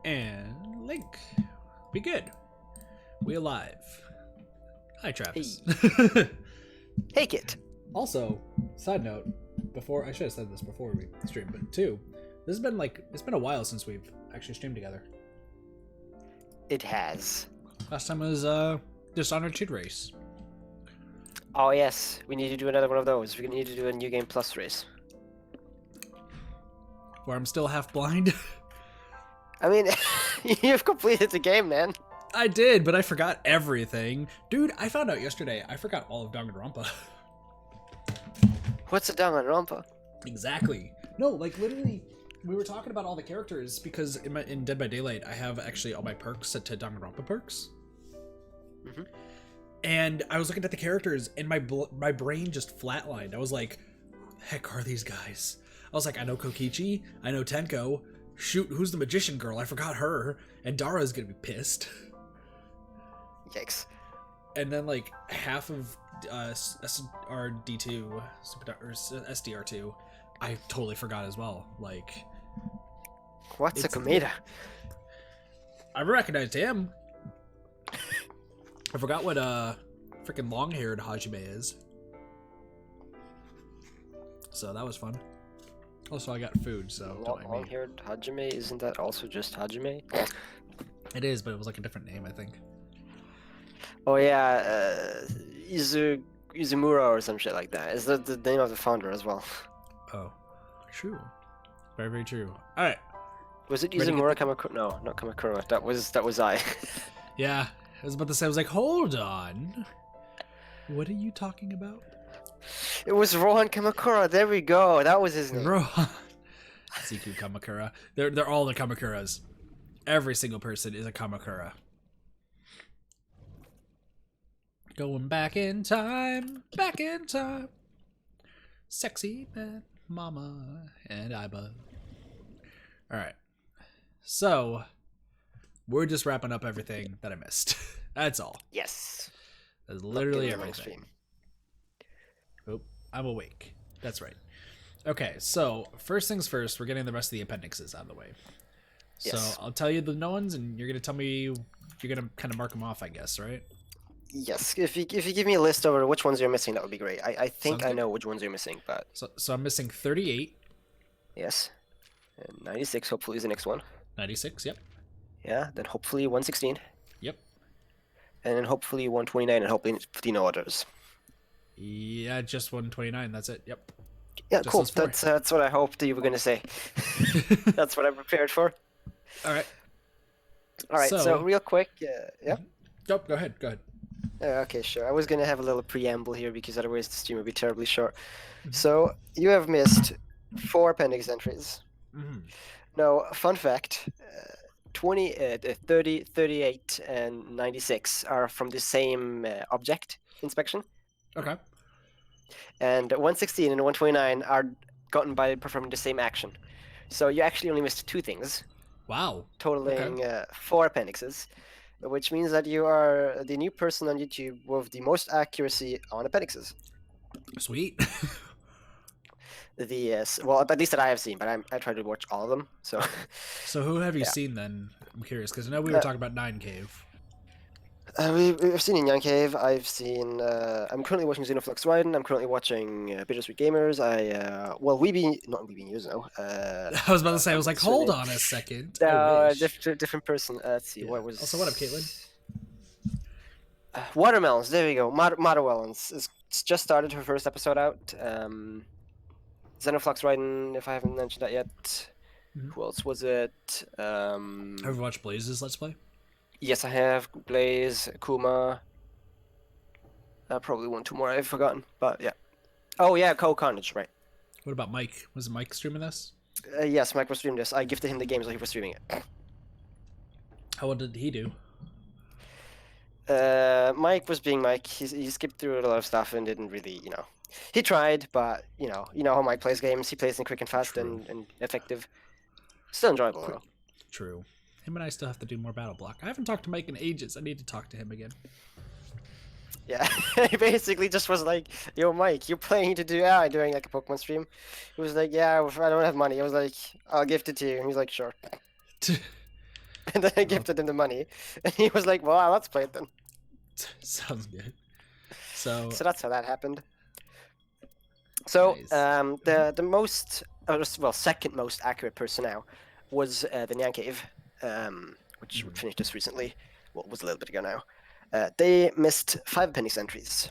And Link. Be good. We alive. Hi, Travis. Hey. Hey, Kit. Also, side note, before I should have said this before we streamed, but two, this has been it's been a while since we've actually streamed together. It has. Last time was Dishonored 2 race. Oh yes, we need to do another one of those. We need to do a New Game Plus race. Where I'm still half blind. I mean, you've completed the game, man. I did, but I forgot everything. Dude, I found out yesterday I forgot all of Danganronpa. What's a Danganronpa? Exactly. No, like literally, we were talking about all the characters because in Dead by Daylight, I have actually all my perks set to Danganronpa perks. Mm-hmm. And I was looking at the characters, and my brain just flatlined. I was like, who the heck are these guys? I was like, I know Kokichi, I know Tenko. Shoot, who's the magician girl? I forgot her. And Dara's gonna be pissed. Yikes. And then like half of SRD2 or SDR2, I totally forgot as well. Like, what's a Komeda? I recognized him. I forgot what freaking long-haired Hajime is. So that was fun. Also, I got food, so don't mind me. Long-haired Hajime, isn't that also just Hajime? It is, but it was like a different name, I think. Oh yeah, Izumura or some shit like that. Is that the name of the founder as well? Oh, true. Very, very true. All right. Was it Izumura Kamakura? No, not Kamakura. That was I. Yeah, I was about to say. I was like, hold on. What are you talking about? It was Rohan Kamakura. There we go. That was his name. Rohan. Siku Kamakura. They're all the Kamakuras. Every single person is a Kamakura. Going back in time, back in time. Sexy man, mama, and Aiba. Alright. So, we're just wrapping up everything that I missed. That's all. Yes. That's literally everything. Oh, I'm awake. That's right. Okay, so, first things first, we're getting the rest of the appendixes out of the way. Yes. So, I'll tell you the no ones, and you're going to tell me, you're going to kind of mark them off, I guess, right? Yes, if you give me a list over which ones you're missing, that would be great. I think Sounds I good. know which ones you're missing, but... So I'm missing 38. Yes. And 96 hopefully is the next one. 96, yep. Yeah, then hopefully 116. Yep. And then hopefully 129 and hopefully no others. Yeah, just 129, that's it, yep. Yeah, Just cool. those four. That's what I hoped you were going to say. That's what I'm prepared for. Alright. Alright, so real quick, yeah? Go ahead, go ahead. Okay, sure. I was going to have a little preamble here because otherwise the stream would be terribly short. So, you have missed 4 appendix entries. Mm-hmm. Now, fun fact, 30, 38, and 96 are from the same object inspection. Okay. And 116 and 129 are gotten by performing the same action. So you actually only missed 2 things, Wow. totaling 4 appendixes, which means that you are the new person on YouTube with the most accuracy on appendixes. Sweet. Well, at least that I have seen, but I tried to watch all of them. So, So who have you seen then? I'm curious, because I know we were talking about Nine Cave. we've seen Young Cave. I've seen. I'm currently watching Xenoflux Raiden. I'm currently watching Bittersweet Gamers. Not Weeby News now. I was about to say, I was like, hold on a second. Different person. Let's see. Yeah. What was? Also, what up, Caitlin? Watermelons. There we go. Watermelons. It's just started her first episode out. Xenoflux Raiden, if I haven't mentioned that yet. Mm-hmm. Who else was it? Have you watched Blaze's Let's Play? Yes, I have. Blaze, Kuma. Probably 1, 2 more I've forgotten, but yeah. Oh yeah, Carnage, right. What about Mike? Was Mike streaming this? Yes, Mike was streaming this. I gifted him the game so he was streaming it. How well did he do? Mike was being Mike. He skipped through a lot of stuff and didn't really, He tried, but, you know how Mike plays games. He plays in quick and fast and effective. Still enjoyable, though. True. Him and I still have to do more Battle Block. I haven't talked to Mike in ages. I need to talk to him again. Yeah, he basically just was like, yo, Mike, you're playing to do doing like a Pokemon stream. He was like, yeah, I don't have money. I was like, I'll gift it to you. And he was like, sure. And then I gifted him the money, and he was like, "Well, let's play it then." Sounds good. So So that's how that happened. So nice. the most, well, second most accurate person now was the Nyan Cave, which finished just recently. Well, it was a little bit ago now. They missed 5 penny centuries.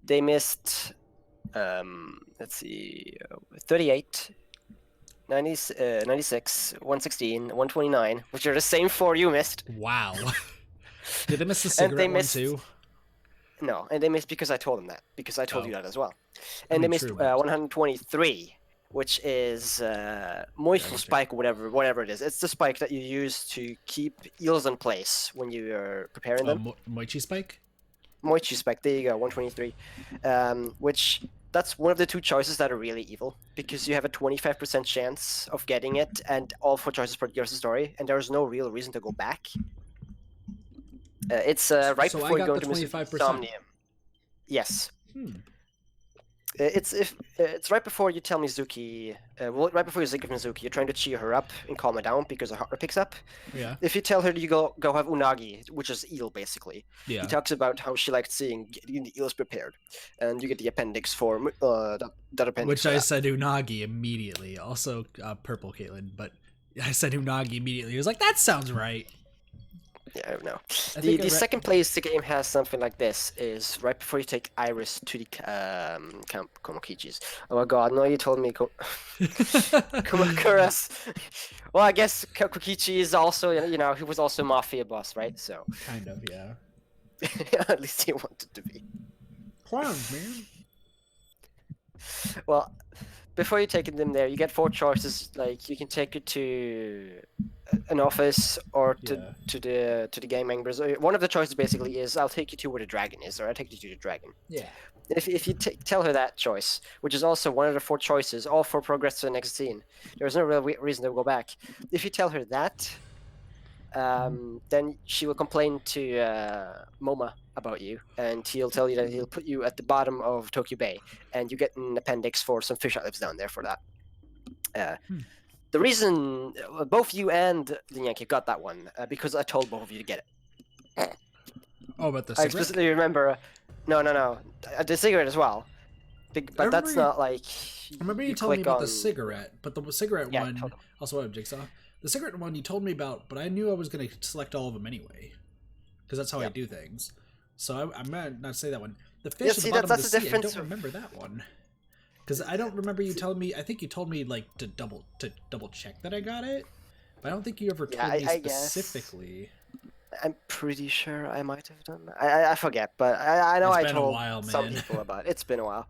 They missed, let's see, 38, 90, 96, 116, 129, which are the same 4 you missed. Wow. Did they miss the And cigarette they one missed, too? No, and they missed because I told them that, because I told you that as well. I And mean, they missed true, but- 123, which is moisture spike, or whatever it is. It's the spike that you use to keep eels in place when you are preparing them. Moichi spike? Moichi spike, there you go, 123. Which, that's one of the 2 choices that are really evil, because you have a 25% chance of getting it, and all 4 choices per Gears of Story, and there's no real reason to go back. It's right So I before you got go the into 25%. Somnium. Yes. Hmm. It's right before you tell Mizuki, well, right before you think of Mizuki, you're trying to cheer her up and calm her down because her heart rate picks up. Yeah. If you tell her you go have unagi, which is eel basically, Yeah. he talks about how she liked getting the eels prepared, and you get the appendix for that appendix. Which for I that. said unagi immediately. Also, purple Caitlin, but I said unagi immediately. He was like, "That sounds right." Yeah, I don't know. think The second place the game has something like this is right before you take Iris to the Camp Komokichis. Oh my god, no, you told me Kumakuras. Well, I guess Kokichi is also, he was also a mafia boss, right? So Kind of, yeah. at least he wanted to be. Clowns, man. Well, before you take them there, you get 4 choices. Like, you can take it to an office or to the gang members. One of the choices basically is, I'll take you to where the dragon is, or I'll take you to the dragon. Yeah. If you tell her that choice, which is also one of the 4 choices, all 4 progress to the next scene, there's no real reason to go back. If you tell her that, then she will complain to MoMA about you, and he'll tell you that he'll put you at the bottom of Tokyo Bay, and you get an appendix for some fish lives down there for that. The reason both you and the Yankee got that one, because I told both of you to get it. Oh, but the I cigarette? explicitly remember. No. The cigarette as well. But that's not like. I remember you told me about the cigarette, but the cigarette one also had Jigsaw. The cigarette one you told me about, but I knew I was going to select all of them anyway, because that's how I do things. So I'm not say that one. The fish at the bottom of the sea, I don't remember that one. Because I don't remember you telling me. I think you told me like to double check that I got it, but I don't think you ever told me specifically. I'm pretty sure I might have done that. I forget, but I know I told some people about it. It's been a while.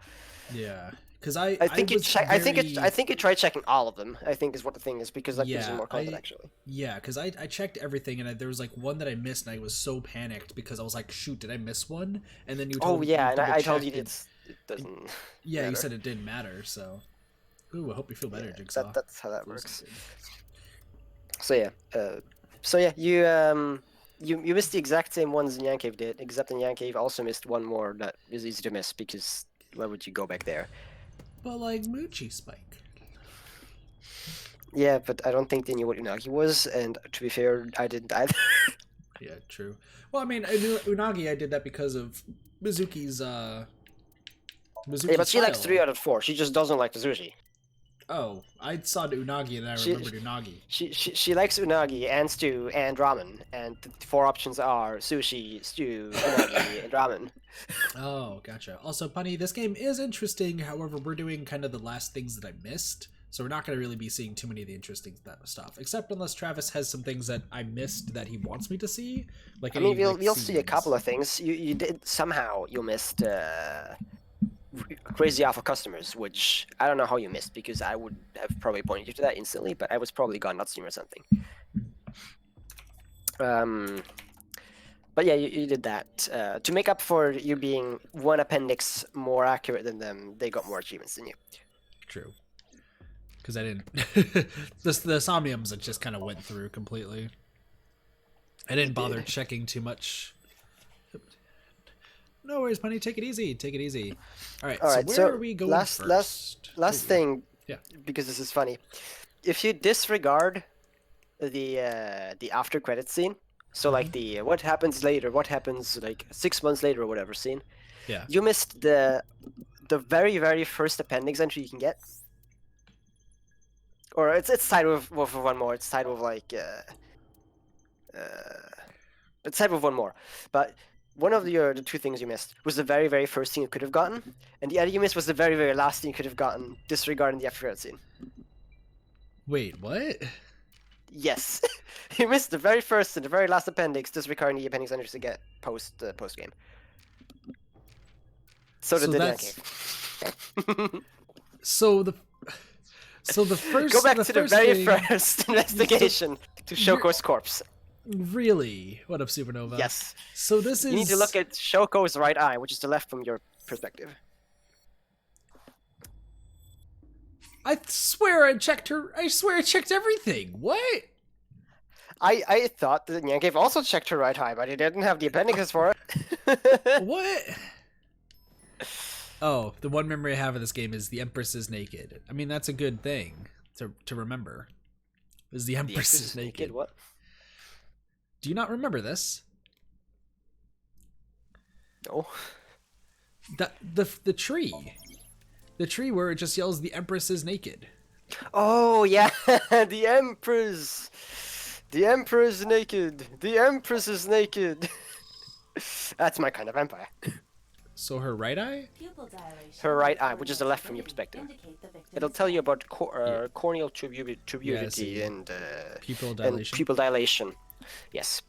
Yeah, because I think you check. I think you tried checking all of them. I think is what the thing is, because that gives you more content actually. Yeah, because I checked everything, and there was like one that I missed, and I was so panicked because I was like, shoot, did I miss one? And then you told me. And I told you it doesn't. Yeah, matter. You said it didn't matter. So, ooh, I hope you feel better, Jigsaw. That's how that works. So yeah, you missed the exact same ones Nyan Cave did, except Nyan Cave also missed one more that is easy to miss, because why would you go back there? But like Moochie Spike. Yeah, but I don't think they knew what Unagi was, and to be fair, I didn't either. Yeah, true. Well, I mean, I knew Unagi. I did that because of Mizuki's. Yeah, but she likes 3 out of 4. She just doesn't like the sushi. Oh, I saw the unagi and I remembered unagi. She likes unagi and stew and ramen, and the 4 options are sushi, stew, unagi, and ramen. Oh, gotcha. Also, Bunny, this game is interesting. However, we're doing kind of the last things that I missed, so we're not going to really be seeing too many of the interesting stuff, except unless Travis has some things that I missed that he wants me to see. Like, I mean, you'll see a couple of things. You did somehow you missed. Crazy Alpha customers, which I don't know how you missed, because I would have probably pointed you to that instantly, but I was probably gone not seeing or something. But yeah, you did that. To make up for you being 1 appendix more accurate than them, they got more achievements than you. True. Because I didn't... the Somniums it just kind of went through completely. I didn't bother checking too much. No worries, Bunny. Take it easy. Take it easy. All right. So where are we going first? Last thing, because this is funny. If you disregard the after credit scene. So like the what happens later, what happens like 6 months later or whatever scene. Yeah. You missed the very first appendix entry you can get. Or it's tied with one more. It's tied with like it's tied with one more. But one of the two things you missed was the very first thing you could have gotten, and the other you missed was the very last thing you could have gotten, disregarding the after credit scene. Wait, what? Yes, you missed the very first and the very last appendix, disregarding the appendix entries to get post game. So did the cave. So the first. Go back the to the first very thing, first investigation to Shoko's corpse. Really? What up, Supernova? Yes. So this is. You need to look at Shoko's right eye, which is the left from your perspective. I swear I checked her. I swear I checked everything. What? I thought that Yankev also checked her right eye, but he didn't have the appendixes for it. What? Oh, the one memory I have of this game is the Empress is naked. I mean, that's a good thing to remember. Is the Empress is naked? What? Do you not remember this? No. The tree. The tree where it just yells the Empress is naked. Oh yeah, the Empress. The Emperor is naked. The Empress is naked. That's my kind of vampire. So her right eye? Her right eye, which is the left from your perspective. It'll tell you about corneal turbidity and pupil dilation. And pupil dilation. Yes.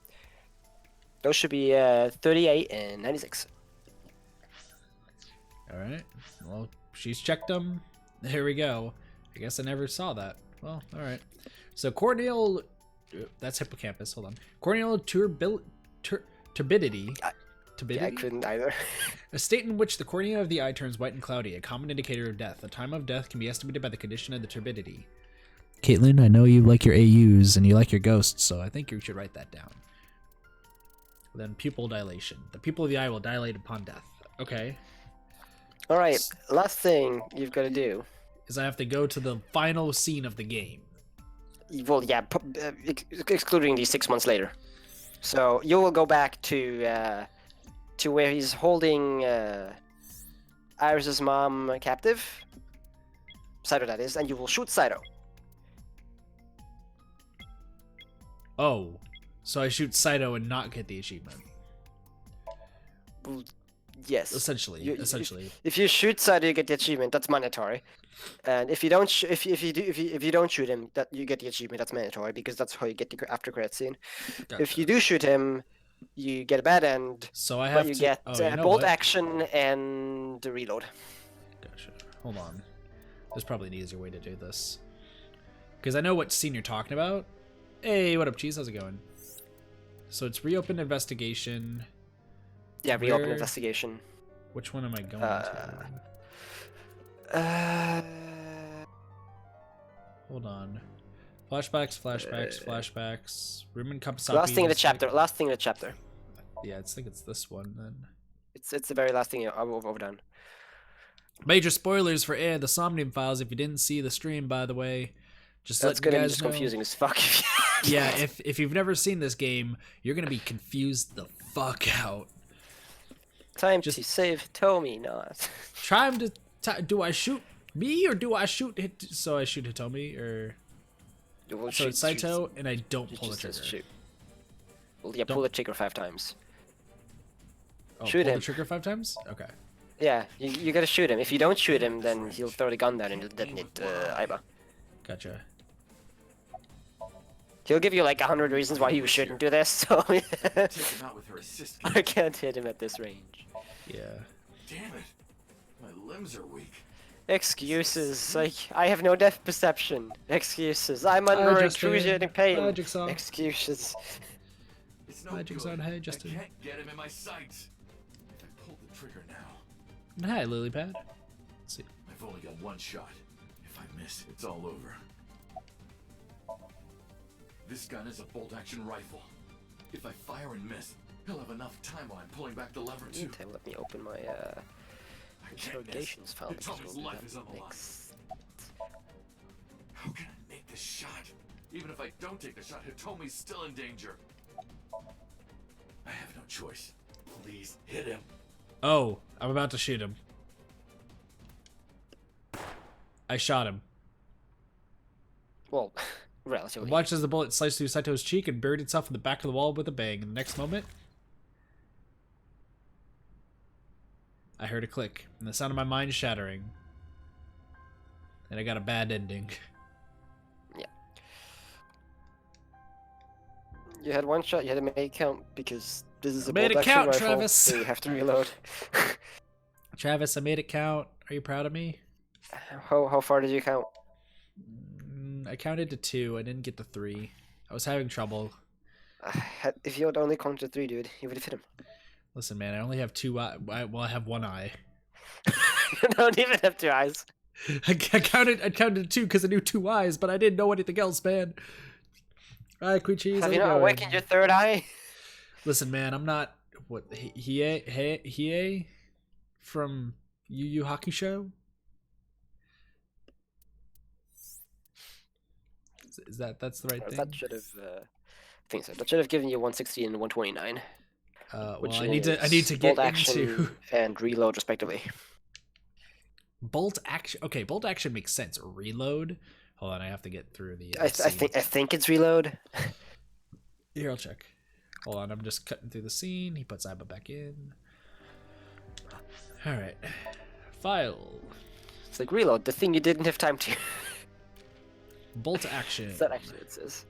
Those should be 38 and 96. All right. Well, she's checked them. There we go. I guess I never saw that. Well, all right. So corneal, that's hippocampus. Hold on. Corneal turbidity. Turbidity? Yeah, I couldn't either. A state in which the cornea of the eye turns white and cloudy, a common indicator of death. The time of death can be estimated by the condition of the turbidity. Caitlin, I know you like your AUs and you like your ghosts, so I think you should write that down. Then pupil dilation. The pupil of the eye will dilate upon death. Okay. Alright, last thing you've got to do is I have to go to the final scene of the game. Well, yeah, excluding the 6 months later. So you will go back to where he's holding Iris's mom captive. Saito, that is, and you will shoot Saito. Oh, so I shoot Saito and not get the achievement. Well, yes. Essentially, essentially. If you shoot Saito, you get the achievement. That's mandatory. And if you don't, if you don't shoot him, that you get the achievement. That's mandatory because that's how you get the after credit scene. Gotcha. If you do shoot him, you get a bad end. So I have but you to get bolt action and the reload. Gotcha. Hold on. There's probably an easier way to do this. Because I know what scene you're talking about. Hey, what up, Cheese? How's it going? So it's reopen investigation. Yeah, reopen investigation. Which one am I going to? Hold on. Flashbacks. Rumen Kapasapi. Last thing in the chapter. Last thing in the chapter. Yeah, I think it's this one then. It's the very last thing I've overdone. Major spoilers for the Somnium Files. If you didn't see the stream, by the way, just let you guys know. Confusing as fuck. Yeah, if you've never seen this game, you're gonna be confused the fuck out. Time to save Hitomi, not. Try him to. Do I shoot me or do I shoot so I shoot Hitomi or? So it's Saito and I don't pull the trigger. Shoot. Well, yeah, pull the trigger 5 times. Oh, shoot pull him. the trigger 5 times? Okay. Yeah, you gotta shoot him. If you don't shoot him, then he'll throw the gun down and detonate Aiba. Gotcha. He'll give you like 100 reasons why you shouldn't do this, so I can't hit him at this range. Yeah. Damn it. My limbs are weak. Excuses. Like, I have no depth perception. Excuses. I'm under excruciating pain. Excuses. It's no Magic good. Zone, hey, Justin. I can't get him in my sights. If I pull the trigger now. Hi, Lilypad. Let's see. I've only got one shot. If I miss, it's all over. This gun is a bolt-action rifle. If I fire and miss, he'll have enough time while I'm pulling back the lever too. Meantime, let me open my interrogations file. Hitomi's life is on the line. How can I make this shot? Even if I don't take the shot, Hitomi's still in danger. I have no choice. Please hit him. Oh, I'm about to shoot him. I shot him. Well, relatively. Watch as the bullet sliced through Saito's cheek and buried itself in the back of the wall with a bang. In the next moment, I heard a click and the sound of my mind shattering. And I got a bad ending. Yeah. You had one shot, you had to make it count because this is a Made it bolt-action count, rifle, Travis. so you have to reload. Travis, I made it count. Are you proud of me? How far did you count? I counted to 2. I didn't get to 3. I was having trouble. If you had only counted 3, dude, you would have hit him. Listen, man, I only have 2 eye. Well, I have 1 eye. You don't even have 2 eyes. I counted 2 because I knew 2 eyes, but I didn't know anything else, man. All right, Queen Cheese. Have you not awakened your 3rd eye? Listen, man, I'm not what Hiei from Yu Yu Hakusho. Is that's the right thing? That should have. I think so. That should have given you 160 and 129. Well, I need to get bolt action into and reload respectively. bolt action. Okay, bolt action makes sense. Reload. Hold on, I have to get through the. I think it's reload. Here, I'll check. Hold on, I'm just cutting through the scene. He puts Aiba back in. All right, file. It's like reload, the thing you didn't have time to. Bolt action. That actually it says.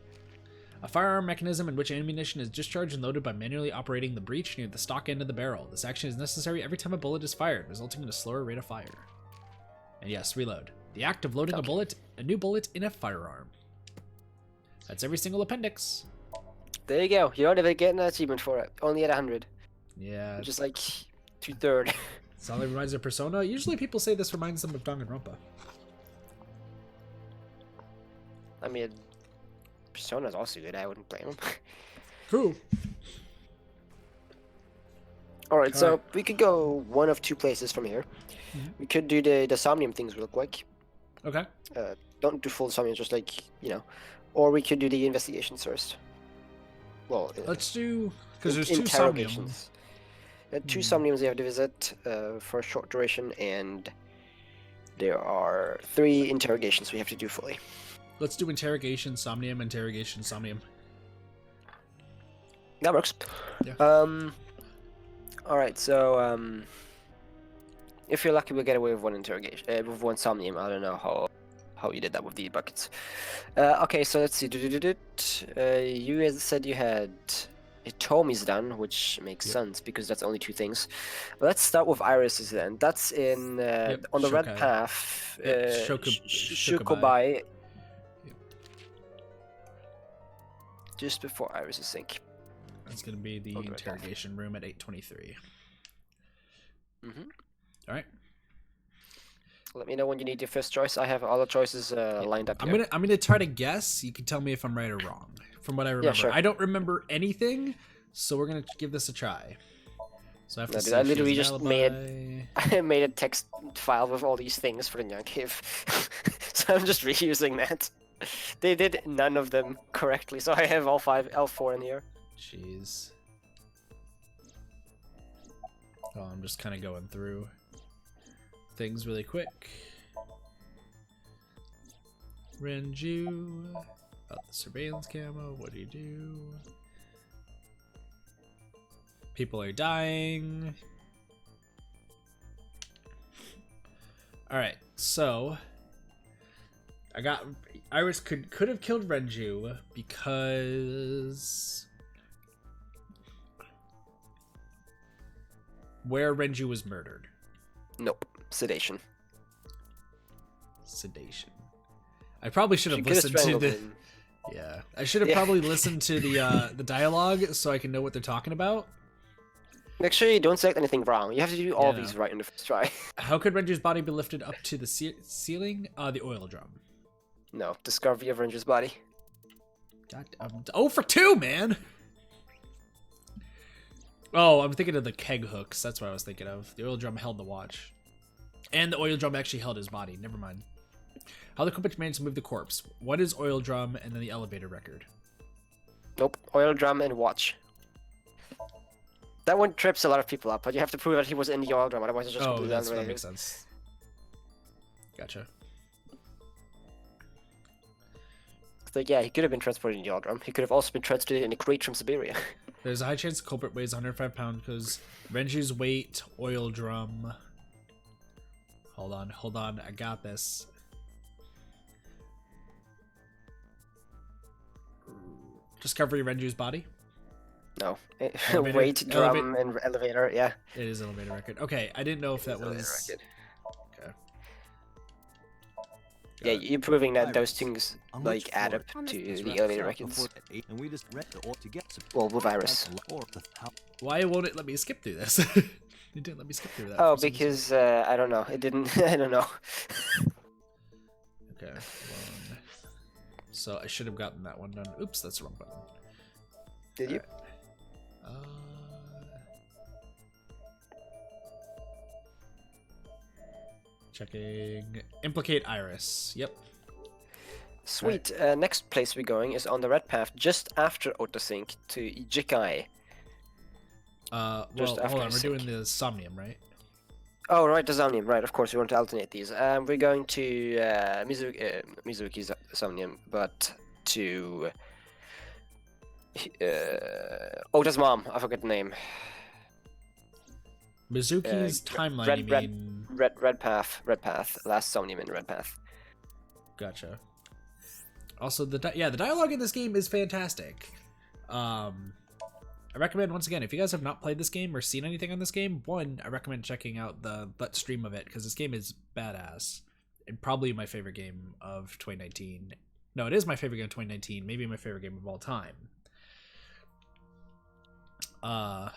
A firearm mechanism in which ammunition is discharged and loaded by manually operating the breech near the stock end of the barrel. This action is necessary every time a bullet is fired, resulting in a slower rate of fire. And yes, reload. The act of loading a new bullet in a firearm. That's every single appendix. There you go. You don't even get an achievement for it. Only at 100. Yeah. Which is like 2/3. Solid reminds of Persona. Usually people say this reminds them of Danganronpa. I mean, Persona's also good. I wouldn't blame him. Cool. Alright, so Alright. we could go one of 2 places from here. Mhm. We could do the Somnium things real quick. Okay. Don't do full Somnium, just like, you know. Or we could do the investigations first. Well, Let's do, because there's 2 Somniums. interrogations. 2 Somniums you have to visit for a short duration, and there are 3 interrogations we have to do fully. Let's do interrogation, Somnium, interrogation, Somnium. That works. Yeah. Alright, so if you're lucky, we'll get away with 1 interrogation, with 1 Somnium. I don't know how you did that with the buckets. Okay, so let's see. You had said you had Hitomi's done, which makes sense because that's only 2 things. Let's start with Iris's then. That's in on the red Shokai. path. Shokubai. Shokubai. Just before Iris's sink. That's going to be the On the red path. interrogation room at 8:23. Mm-hmm. All right. Let me know when you need your first choice. I have all the choices lined up here. I'm gonna try to guess. You can tell me if I'm right or wrong. From what I remember, sure. I don't remember anything, so we're gonna give this a try. So I have to No, see dude, I if she literally has just an alibi. I made a text file with all these things for the Young Cave. So I'm just reusing that. They did none of them correctly, so I have all 4 in here. Jeez. Oh, I'm just kind of going through things really quick. Renju. About the surveillance camo. What do you do? People are dying. Alright, so I got Iris could have killed Renju because where Renju was murdered. Nope. Sedation. Sedation. I probably should have She could've listened to strangled the. him. Yeah, I should have Yeah. probably listened to the dialogue so I can know what they're talking about. Make sure you don't select anything wrong. You have to do all Yeah. these right in the first try. How could Renju's body be lifted up to the ceiling? The oil drum. No. Discovery of Ranger's body. God, 0 for 2, man. Oh, I'm thinking of the keg hooks. That's what I was thinking of. The oil drum held the watch, and the oil drum actually held his body. Never mind. How the Kopich managed to move the corpse. What is oil drum and then the elevator record? Nope. Oil drum and watch. That one trips a lot of people up, but you have to prove that he was in the oil drum, otherwise it's just Oh, completely that unrelated. makes sense. Gotcha. It's like, yeah, he could have been transported in the oil drum. He could have also been transported in a crate from Siberia. There's a high chance the culprit weighs 105 pounds because Renju's weight, oil drum. Hold on, I got this. Discovery Renju's body? No. Elevator- Weight, drum, and elevator, yeah. It is elevator record. Okay, I didn't know if that was... Okay. Yeah, Got it. you're proving that those things On like which add floor? up On to this the elevator records. And we just read the or to get some. Well, with virus. Why won't it let me skip through this? It didn't let me skip through that. Oh, for some reason. because I don't know. It didn't. I don't know. Okay, one. So I should have gotten that one done. Oops, that's the wrong button. Did you? Checking. Implicate Iris. Yep. Sweet. Next place we're going is on the red path, just after autosync to Jikai. Well, Just after hold on. We're sync. doing the Somnium, right? Oh, right, the Somnium. Right, of course, we want to alternate these. We're going to Mizuki's Somnium, but to Ota's mom. I forget the name. Mizuki's timeline, red- you red- mean? Red path. Last Somnium in red path. Gotcha. Also, the dialogue in this game is fantastic. I recommend, once again, if you guys have not played this game or seen anything on this game, one, I recommend checking out the Let's Stream of it, because this game is badass. And probably my favorite game of 2019. No, it is my favorite game of 2019, maybe my favorite game of all time. I'm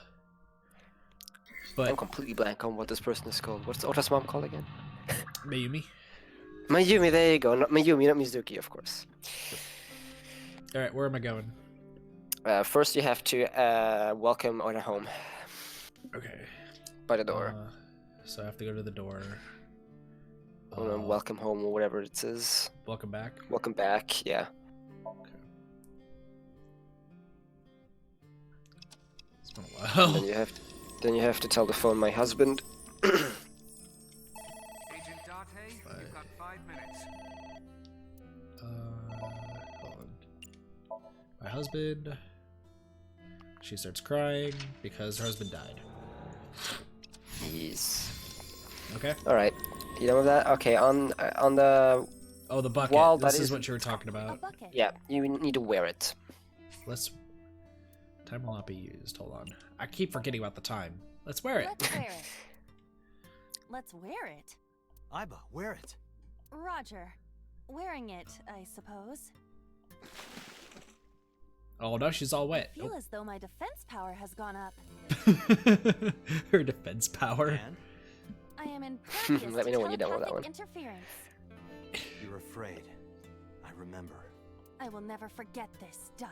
But completely blank on what this person is called. What's Ota's mom called again? Mayumi. Mayumi, there you go. Not Mayumi, not Mizuki, of course. Alright, where am I going? First, you have to welcome Ota home Okay. by the door. So I have to go to the door. Or welcome home, or whatever it says. Welcome back. Welcome back, yeah. It's been a while. Then you have to tell the phone, my husband. Agent Date, you've got 5 minutes. Hold on. My husband. She starts crying because her husband died. Jeez. Okay. All right. You done with that? Okay. On the Oh, the bucket. Wall, This that is is- what you were talking A about. bucket. yeah, you need to wear it. Time will not be used. Hold on. I keep forgetting about the time. Let's wear it. Let's wear it. Let's wear it. Aiba, wear it. Roger. Wearing it, I suppose. Oh no, she's all wet. I feel as though my defense power has gone up. Oh. Her defense power. And I am in practice Let me know when you're done with that telepathic one. interference. you're afraid. I remember. I will never forget this, Date.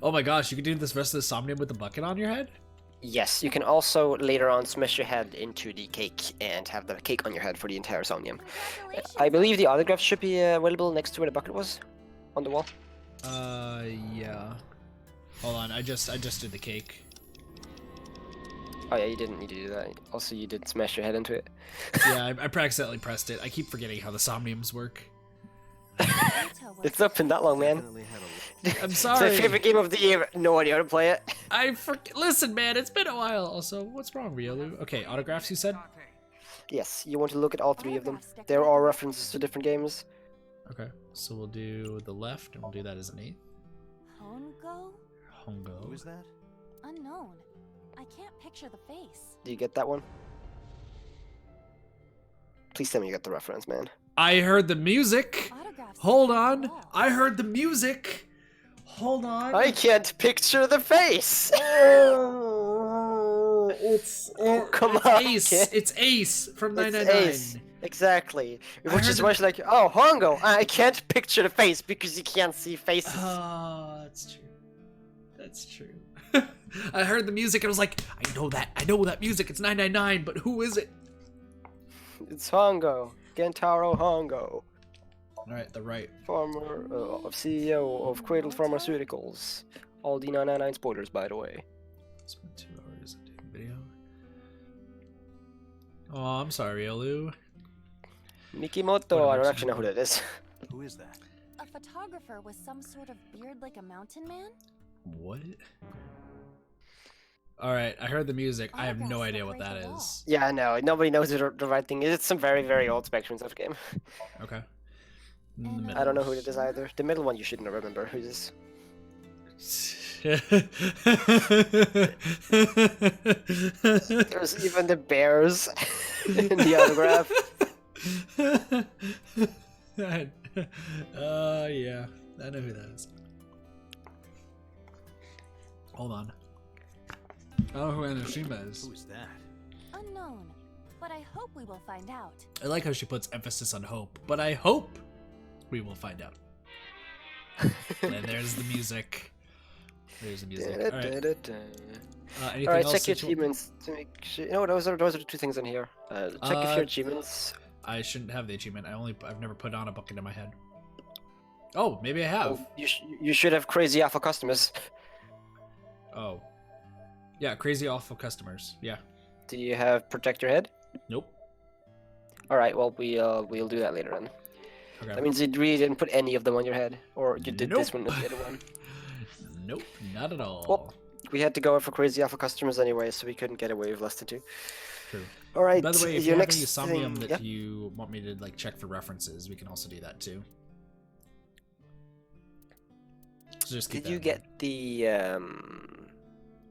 Oh my gosh, you can do this rest of the Somnium with the bucket on your head? Yes, you can also later on smash your head into the cake and have the cake on your head for the entire Somnium. Congratulations. I believe the autograph should be available next to where the bucket was, on the wall. Yeah. Hold on, I just did the cake. Oh yeah, you didn't need to do that. Also, you did smash your head into it. Yeah, I accidentally pressed it. I keep forgetting how the Somniums work. Ota was It's not been that long, man. Definitely had a I'm It's sorry. my favorite game of the year. No idea how to play it. Listen, man, it's been a while. Also, what's wrong, Riolu? Okay, autographs, you said? Yes, you want to look at all three of them. There are references to different games. Okay, so we'll do the left, and we'll do that as an 8. Hongo? Hongo. Who is that? Unknown. I can't picture the face. Do you get that one? Please tell me you got the reference, man. I heard the music. Autographs Hold on on. the wall. I heard the music. Hold on. I can't picture the face! It's Come it's on, Ace. kid. It's Ace from It's 999. Ace. Exactly. I Which heard is the- much like, oh, Hongo, I can't picture the face because you can't see faces. Oh, that's true. That's true. I heard the music and I was like, I know that music. It's 999, but who is it? It's Hongo. Gentaro Hongo. Alright, the right. Former CEO of Cradle Pharmaceuticals. All D999 spoilers, by the way. Spent 2 hours a day video. Oh, I'm sorry, Olu. Mikimoto, I don't actually know who that is. Who is that? A photographer with some sort of beard like a mountain man? What? Alright, I heard the music. I have no Autographs idea what that decorate the wall. is. Yeah, I know. Nobody knows the right thing. It's some very, very old Spectrum of game. Okay. In the And, middle. I don't know who it is either. The middle one you shouldn't remember who it is. There's even the bears in the autograph. Yeah, I know who that is. Hold on. I don't know who Enoshima is. Who is that? Unknown. But I hope we will find out. I like how she puts emphasis on hope, but I hope we will find out. And there's the music. There's the music. Alright. Anything Alright, else check your that you want- achievements to make sure. No, those are the 2 things in here. Check if your achievements. I shouldn't have the achievement. I've never put on a bucket in my head. Oh, maybe I have. Oh, you should have crazy alpha customers. Oh. Yeah, crazy awful customers. Yeah. Do you have protect your head? Nope. Alright, well we'll do that later then. Okay. That means you really didn't put any of them on your head, or you did this Nope. one with the other one. Nope, not at all. Well, we had to go for crazy alpha customers anyway, so we couldn't get away with less than 2. True. Alright, By the way, if you your have next any Somnium thing... that you want me to like check for references, we can also do that too. So just keep Did you that in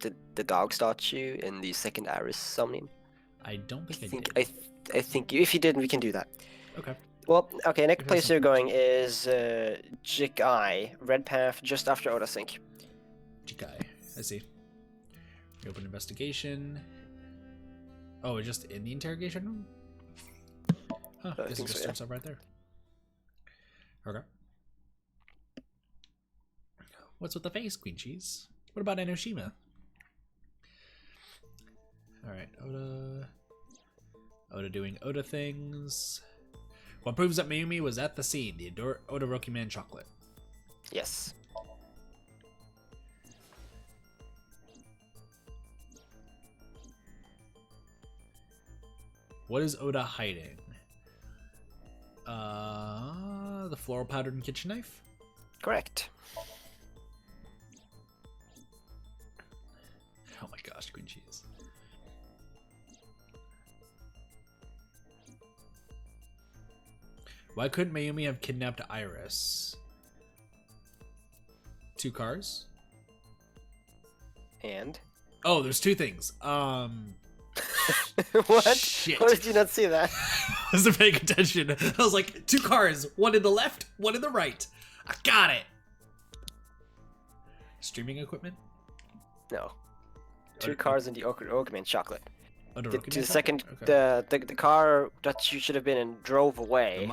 get the dog statue in the second Iris Somnium? mind. I don't think I think did. I think if you didn't, we can do that. Okay. Well, okay. Next Okay, place so- you're going is Jikai, Red Path, just after Oda Sync. Jikai. I see. Reopen investigation. Oh, it's just in the interrogation room? Huh, I guess it think just so, yeah. starts up right there. Okay. What's with the face, Queen Cheese? What about Enoshima? Alright, Oda. Oda doing Oda things. What proves that Mayumi was at the scene? The Oda Man chocolate. Yes. What is Oda hiding? The floral powdered kitchen knife? Correct. Oh my gosh, Queen Cheese. Why couldn't Mayumi have kidnapped Iris? 2 cars? And Oh, there's 2 things. what? Shit. How did you not see that? I wasn't paying attention. I was like, 2 cars, 1 in the left, 1 in the right. I got it. Streaming equipment? No. 2 Oda- cars in the Oakman chocolate. Oda The, Rokuman the second, chocolate? Okay. the car that you should have been in drove away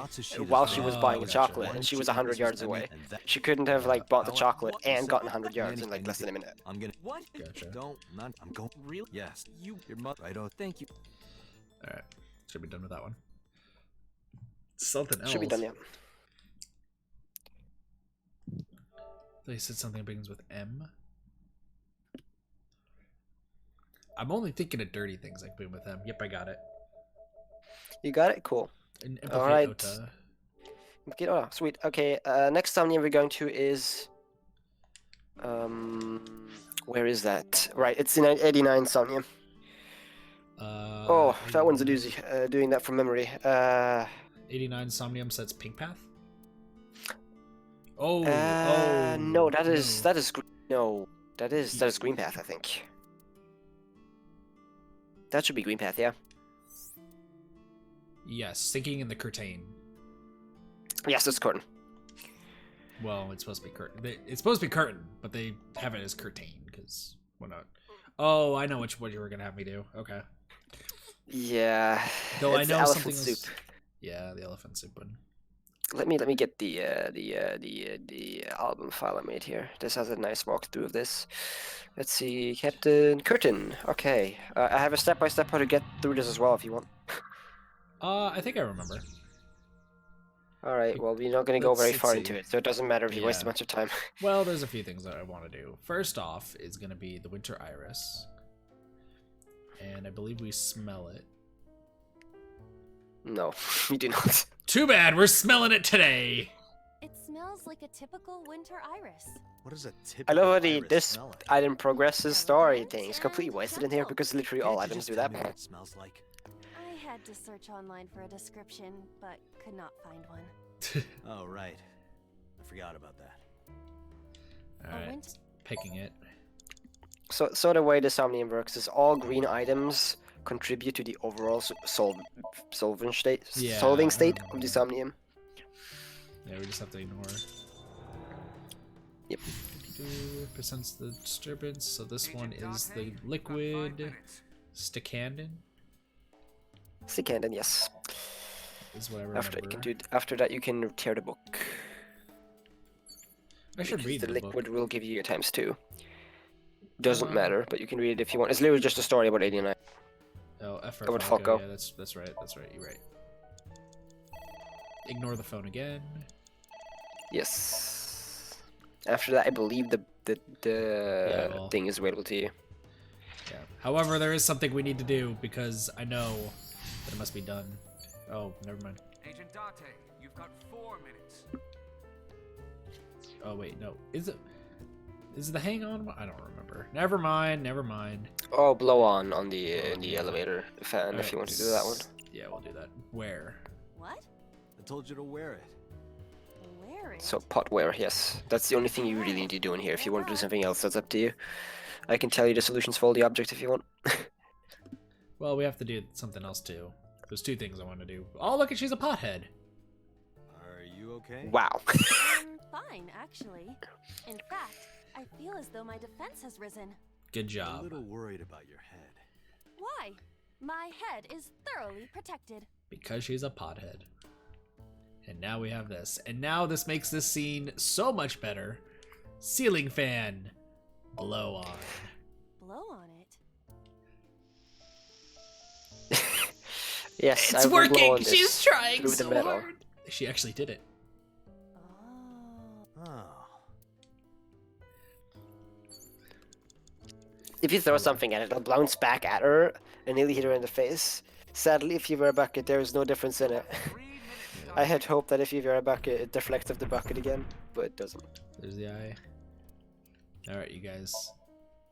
while she was buying the gotcha. chocolate, and she was 100 yards away. She couldn't have like bought the chocolate and gotten 100 yards in like less than a minute. I'm gonna. What? Gotcha. I'm going. Real? Yes. Your mother. I don't. Thank you. Alright. Should be done with that one. Something else. Should be done, yeah. They said something begins with M. I'm only thinking of dirty things like begin with M. Yep, I got it. You got it? Cool. And implicate Alright. Ota. Okay, oh, sweet. Okay, next Somnium we're going to is... where is that? Right, it's in 89 Somnium. Oh, that one's a doozy, doing that from memory. 89 Somnium sets Pink Path? Oh, no, that is, no. no, that is Green Path, I think. That should be Green Path, yeah. Yes, Sinking in the Curtain. Yes, it's Curtain. Well, it's supposed to be curtain. It's supposed to be curtain, but they have it as curtain because why not? Oh, I know what you were gonna have me do. Okay. Yeah. Though I it's know elephant something. soup. Yeah, the elephant soup one. Let me get the album file I made here. This has a nice walkthrough of this. Let's see, Captain Curtain. Okay, I have a step-by-step how to get through this as well if you want. I think I remember. All right. Well, we're not going to go very Let's far see. into it, so it doesn't matter if you waste a Yeah. bunch of time. Well, there's a few things that I want to do. First off is going to be the winter iris. And I believe we smell it. No, you do not. Too bad, we're smelling it today! It smells like a typical winter iris. What is a tip? I love how this smell like? item progresses story thing is and completely wasted in here gentle. because literally Can't all you items just do tell that. me what it smells like? I had to search online for a description, but could not find one. Oh, right. I forgot about that. A Alright, winter picking it. So the way the Somnium works is all green items contribute to the overall solving state Yeah, solving I state remember of the that. Somnium. Yeah, we just have to ignore. Yep. Presents the disturbance. So this Agent one is Dante, the you've got 5 liquid minutes. Sticandin. Second, yes. Is what I After remember. after that, you can tear the book. I should Because read the the liquid book. will give you your times 2. Doesn't Um, matter, but you can read it if you want. It's literally just a story about 89. Oh, F for About Falco. Falco. Yeah, that's right. That's right. You're right. Ignore the phone again. Yes. After that, I believe the well. thing is available to you. Yeah. However, there is something we need to do because I know that it must be done. Oh, never mind. Agent Dante, you've got 4 minutes. Oh wait, no. Is it the hang on one? I don't remember. Never mind. Never mind. Oh, blow on the in the Yeah. elevator fan if Alright, you want to do that one. Yeah, we'll do that. Where? What? I told you to wear it. Wear it? So potware, yes. That's the only thing you really need to do in here. If you want to do something else, that's up to you. I can tell you the solutions for all the objects if you want. Well, we have to do something else too. There's 2 things I want to do. Oh, look, she's a pothead. Are you okay? Wow. Fine, actually. In fact, I feel as though my defense has risen. Good I'm a job. little worried about your head. Why? My head is thoroughly protected. Because she's a pothead. And now we have this. And now this makes this scene so much better. Ceiling fan. Blow on. Blow on it. Yes, It's I will blow working! on this She's trying through the so metal. hard! She actually did it. Oh. Oh. If you throw something at it, it'll bounce back at her and nearly hit her in the face. Sadly, if you wear a bucket, there is no difference in it. 3 minutes. I had hoped that if you wear a bucket, it deflects off the bucket again, but it doesn't. There's the eye. Alright, you guys.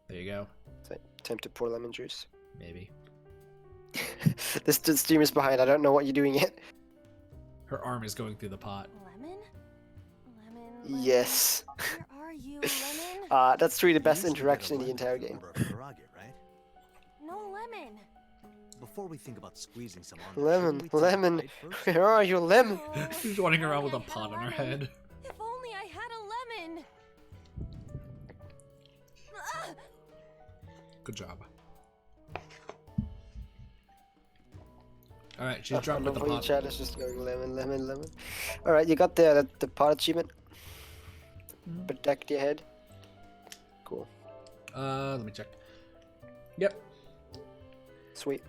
There you go. Time to pour lemon juice. Maybe. This stream is behind. I don't know what you're doing yet. Her arm is going through the pot. Lemon? Lemon? Yes. Where are you, Lemon? That's really the best Usually get a interaction in the lemon entire for game. number of prerogative, right? No lemon. Before we think about squeezing some on there, Lemon, shouldn't we take a lemon. bite first? Where are you, lemon? Oh, She's running around with if a only pot I on her had a lemon. head. If only I had a lemon. Ah! Good job. Alright, she's drunk with the Whole pot. chat is just going lemon, lemon, lemon. All right, you got the pot achievement. Mhm. Protect your head. Cool, Let me check. Yep. sweet.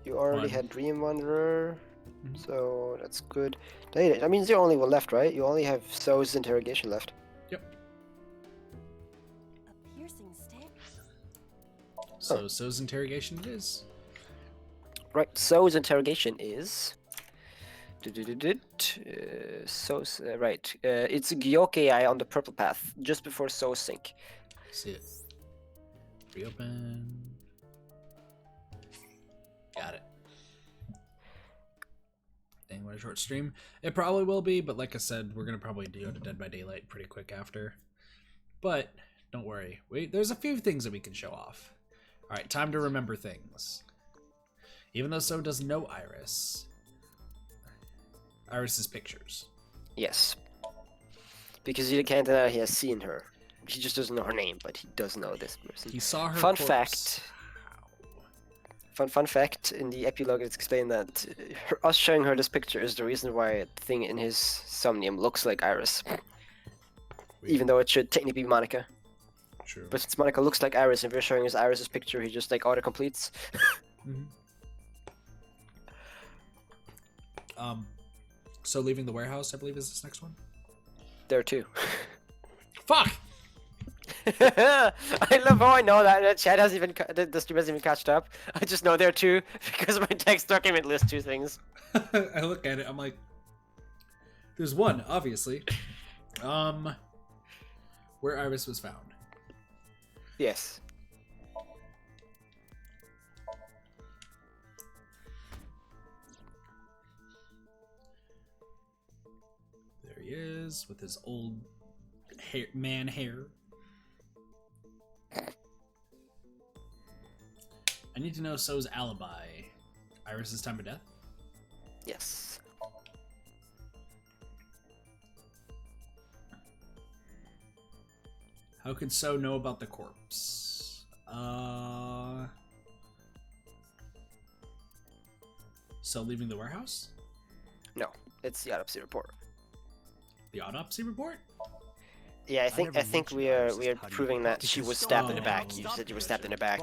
You already One. had Dream Wanderer, Mhm. so that's good. That means the only one left, right? You only have So's interrogation left. A piercing stick? So's interrogation it is. Right, So's interrogation is. Right. It's Gyoke Eye on the purple path, just before So's sink. See it. Reopen. Got it. Dang, what a short stream. It probably will be, but like I said, we're gonna probably do it Dead by Daylight pretty quick after. But don't worry. There's a few things that we can show off. Alright, time to remember things. Even though So doesn't know Iris. Iris's pictures. Yes. Because you can't deny he has seen her. He just doesn't know her name, but he does know this person. He saw her Fun corpse. fact. Fun fact, in the epilogue it's explained that us showing her this picture is the reason why the thing in his Somnium looks like Iris. Even though it should technically be Monica. True. But since Monica looks like Iris and we're showing us Iris's picture, he just like auto-completes. Mhm. So leaving the warehouse, I believe, is this next one. There too. Fuck! I love how I know that the chat hasn't even the stream hasn't even catched up. I just know there too because my text document lists 2 things. I look at it, I'm like, there's one, obviously. Where Iris was found. Yes. There he is with his old man hair. I need to know So's alibi. Iris's time of death? Yes. How could So know about the corpse? So leaving the warehouse? No, it's the autopsy report. The autopsy report? Yeah, I think never we are mentioned Iris. How do you proving that she was stabbed in the back. You said you were stabbed in the back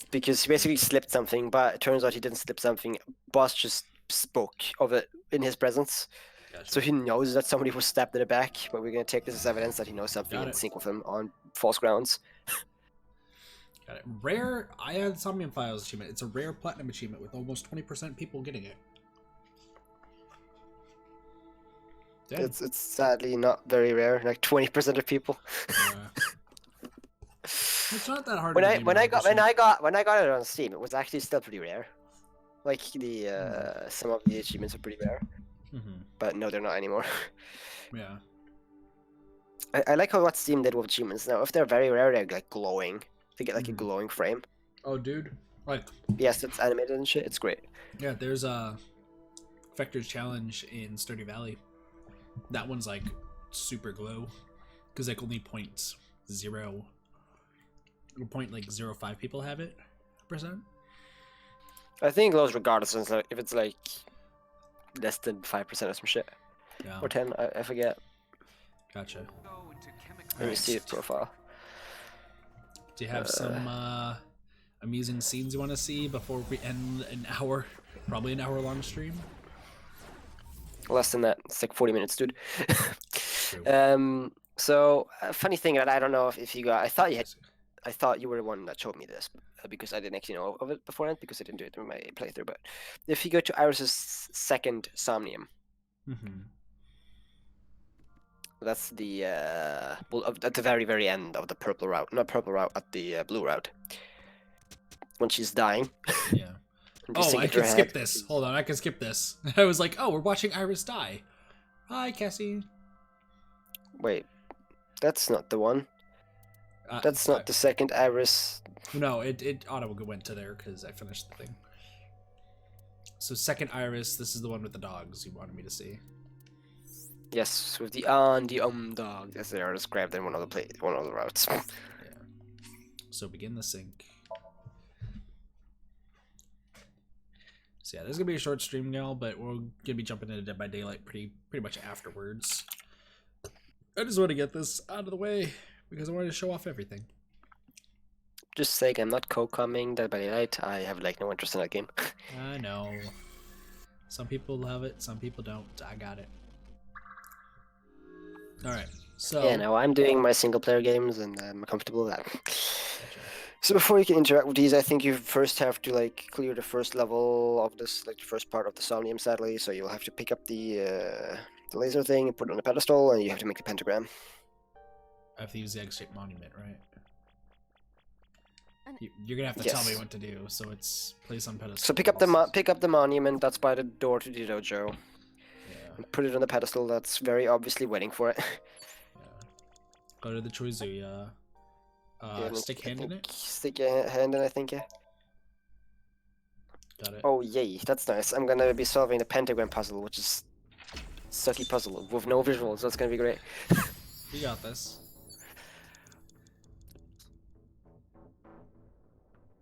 because he basically slipped something, but it turns out he didn't slip something. Boss just spoke of it in his presence, Gotcha. so he knows that somebody was stabbed in the back. But we're gonna take this as evidence that he knows something Got and it. sync with him on false grounds. Got it. Rare. I had Somnium Files achievement. It's a rare platinum achievement with almost 20% people getting it. Damn. It's sadly not very rare. Like 20% of people. Yeah. It's not that hard. when to I redeem when a I rare got when achievement. I got it on Steam, it was actually still pretty rare. Like the some of the achievements are pretty rare, Mhm. but no, they're not anymore. Yeah. I like how what Steam did with achievements now. If they're very rare, they're like glowing. They get like a Mhm. glowing frame. Oh, dude. Like, Yes, it's animated and shit. It's great. yeah, there's a Vector's Challenge in Stardew Valley. That one's like super glow because like only 0.05 people have it percent. I think it glows regardless if it's like less than 5% or some shit, Yeah. or 10. I forget. Gotcha. Go into chemical. Let me Alright. see the profile. Do you have some amusing scenes you want to see before we end an hour, probably an hour-long stream? Less than that. It's like 40 minutes, dude. True. So a funny thing that I don't know if you got. I thought you were the one that showed me this because I didn't actually know of it beforehand because I didn't do it in my playthrough. But if you go to Iris's second Somnium, Mm-hmm. that's the at the very end of the purple route, not purple route, at the blue route. When she's dying. Yeah. and you Oh, sink I into her can skip head. this. Hold on, I can skip this. I was like, oh, we're watching Iris die. Hi, Cassie. Wait, that's not the one. That's not the second Iris. No, it auto went to there because I finished the thing. So second Iris, this is the one with the dogs you wanted me to see. Yes, with the dog, as they are described in one of the routes. Yeah. So begin the sync. So yeah, this is gonna be a short stream now, but we're gonna be jumping into Dead by Daylight pretty much afterwards. I just want to get this out of the way because I wanted to show off everything. Just saying, I'm not co-comming Dead by Daylight. I have like no interest in that game. I know. Some people love it, some people don't. I got it. Alright, so... Yeah, no, I'm doing my single-player games, and I'm comfortable with that. So before you can interact with these, I think you first have to like clear the first level of this, like the first part of the Somnium, sadly. So you'll have to pick up the laser thing and put it on the pedestal, and you have to make the pentagram. I have to use the egg-shaped monument, right? And- You're gonna have to tell me Yes. what to do, so it's place on pedestal. So pick up the monument that's by the door to the dojo, Yeah, and put it on the pedestal that's very obviously waiting for it. yeah. Go to the Choizuya. Yeah, and Stick I hand in think- it. Stick your hand in, I think, yeah. Got it. Oh, yay, that's nice. I'm gonna be solving the pentagram puzzle, which is sucky puzzle with no visuals. That's gonna be great. You got this.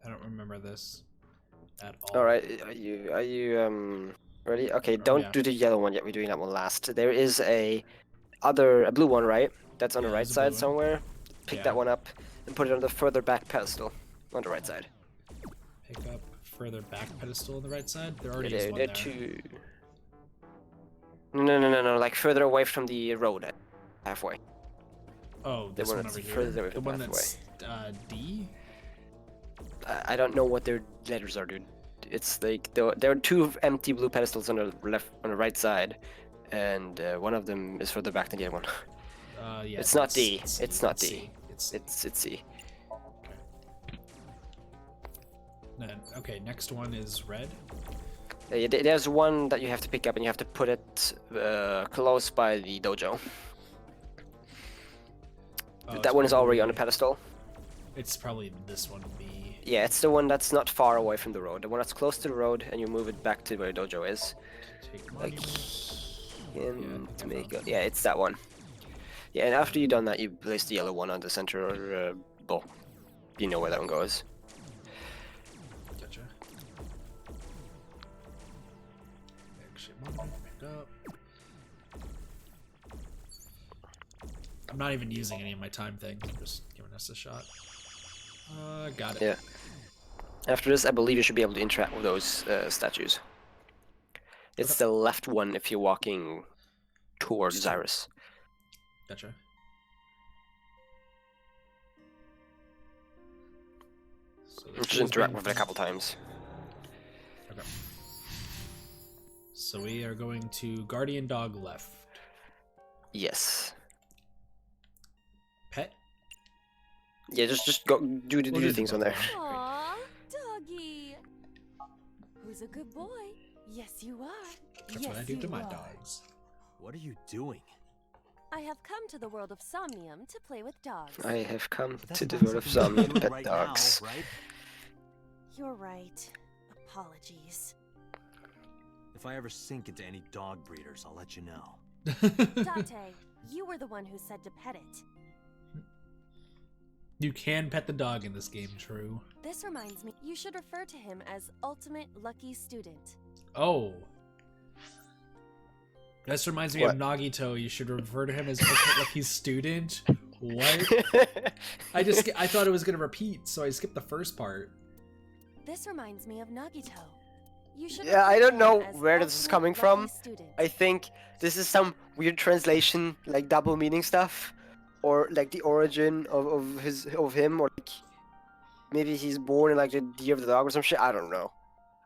I don't remember this at all. All right, are you ready? Okay, don't yeah. do the yellow one yet. We're doing that one last. There is a blue one, right? That's on Yeah, the right there's a blue side one. somewhere. Pick Yeah. that one up and put it on the further back pedestal on the right side. Pick up further back pedestal on the right side? There Yeah, already is one they're there. two. No. Like further away from the road, halfway. Oh, The this one one that's over further here. away The from one halfway. that's D. I don't know what their letters are, dude. It's like there are two empty blue pedestals on the right side, and one of them is further back than the other one. Yeah. It's not D. It's not D. C. It's C. It's C. Then, okay, next one is red. There's one that you have to pick up, and you have to put it close by the dojo. Oh, That one is already on the probably- pedestal. It's probably this one, B. Yeah, it's the one that's not far away from the road. The one that's close to the road, and you move it back to where the dojo is. Take Like, monument. to make it. Yeah, it's that one. Yeah, and after you've done that, you place the yellow one on the center bowl. You know where that one goes. Gotcha. Actually, monument, pick up. I'm not even using any of my time things. I'm just giving us a shot. Got it. Yeah. After this, I believe you should be able to interact with those statues. It's the left one if you're walking towards Iris. Gotcha. So this Just is interact being- with it a couple times. Okay. So we are going to guardian dog left. Yes. Pet. Yeah, just go do We'll the just things go on there. for it. Aw, doggy. Who's a good boy? Yes, you are. That's yes, what I do to you my are. dogs. What are you doing? I have come to the world of Somnium to play with dogs. I have come But that's to the not world of something some you're doing pet right dogs. now, right? You're right. Apologies. If I ever sink into any dog breeders, I'll let you know. Date, you were the one who said to pet it. You can pet the dog in this game, true. This reminds me, you should refer to him as Ultimate Lucky Student. Oh. This reminds me What? of Nagito. You should refer to him as Ultimate Lucky Student. What? I thought it was gonna repeat, so I skipped the first part. This reminds me of Nagito. You should Yeah, I refer to don't him know as where this is Ultimate coming Lucky from. Student. I think this is some weird translation, like double meaning stuff, or like the origin of him, or like maybe he's born in like the year of the dog or some shit. I don't know.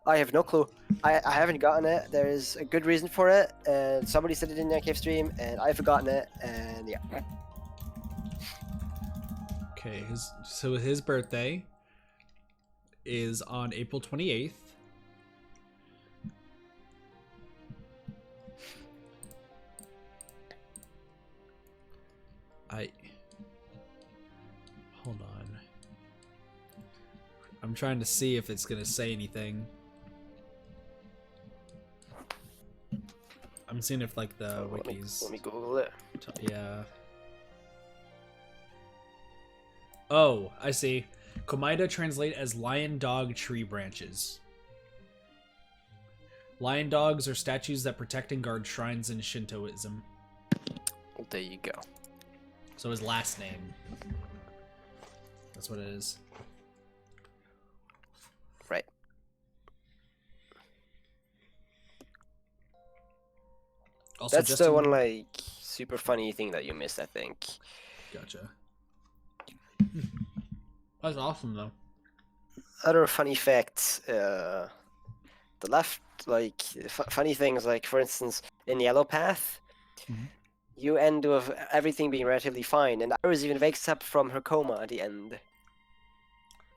I have no clue. I haven't gotten it. There is a good reason for it, and somebody said it in the cave stream, and I've forgotten it, and yeah. Okay, his birthday is on April 28th. Hold on. I'm trying to see if it's gonna say anything. I'm seeing if like the wikis. Let me Google it. Yeah. Oh, I see. Komaida translate as lion dog tree branches. Lion dogs are statues that protect and guard shrines in Shintoism. There you go. So his last name. That's what it is. Right. Also, That's just the in- one like super funny thing that you missed, I think. Gotcha. That's awesome though. Other funny facts. The left, like funny things, like for instance, in Yellow Path, Mhm. you end with everything being relatively fine, and Iris even wakes up from her coma at the end.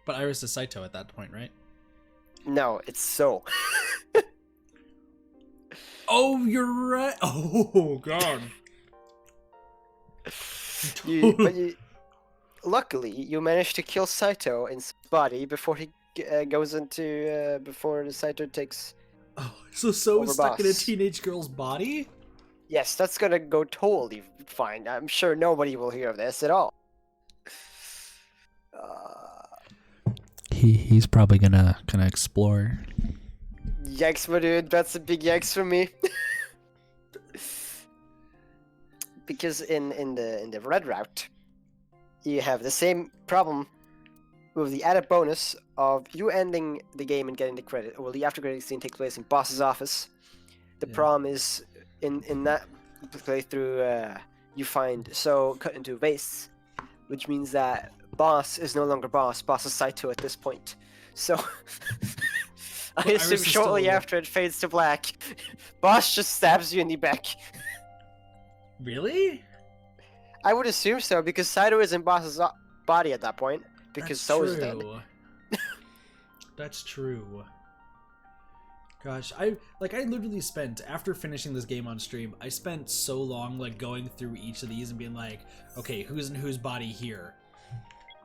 But Iris is Saito at that point, right? No, it's so. Oh, you're right. Oh god. Luckily, you managed to kill Saito in his body before he goes into before the Saito takes. Oh, so is stuck in a Overboss. teenage girl's body? Yes, that's gonna go totally fine. I'm sure nobody will hear of this at all. He's probably gonna explore. Yikes, my dude. That's a big yikes for me. Because in the red route, you have the same problem with the added bonus of you ending the game and getting the credit. Well, the after credit scene takes place in Boss's office. The Yeah. prom is in that playthrough. You find So cut into vase, which means that Boss is no longer Boss. Boss is Saito at this point. So I Well, Iris assume is shortly still- after it fades to black, Boss just stabs you in the back. Really? I would assume so because Saito is in Boss's body at that point because That's So is dead. true. That's true. Gosh, I literally spent, after finishing this game on stream, I spent so long like going through each of these and being like, okay, who's in whose body here?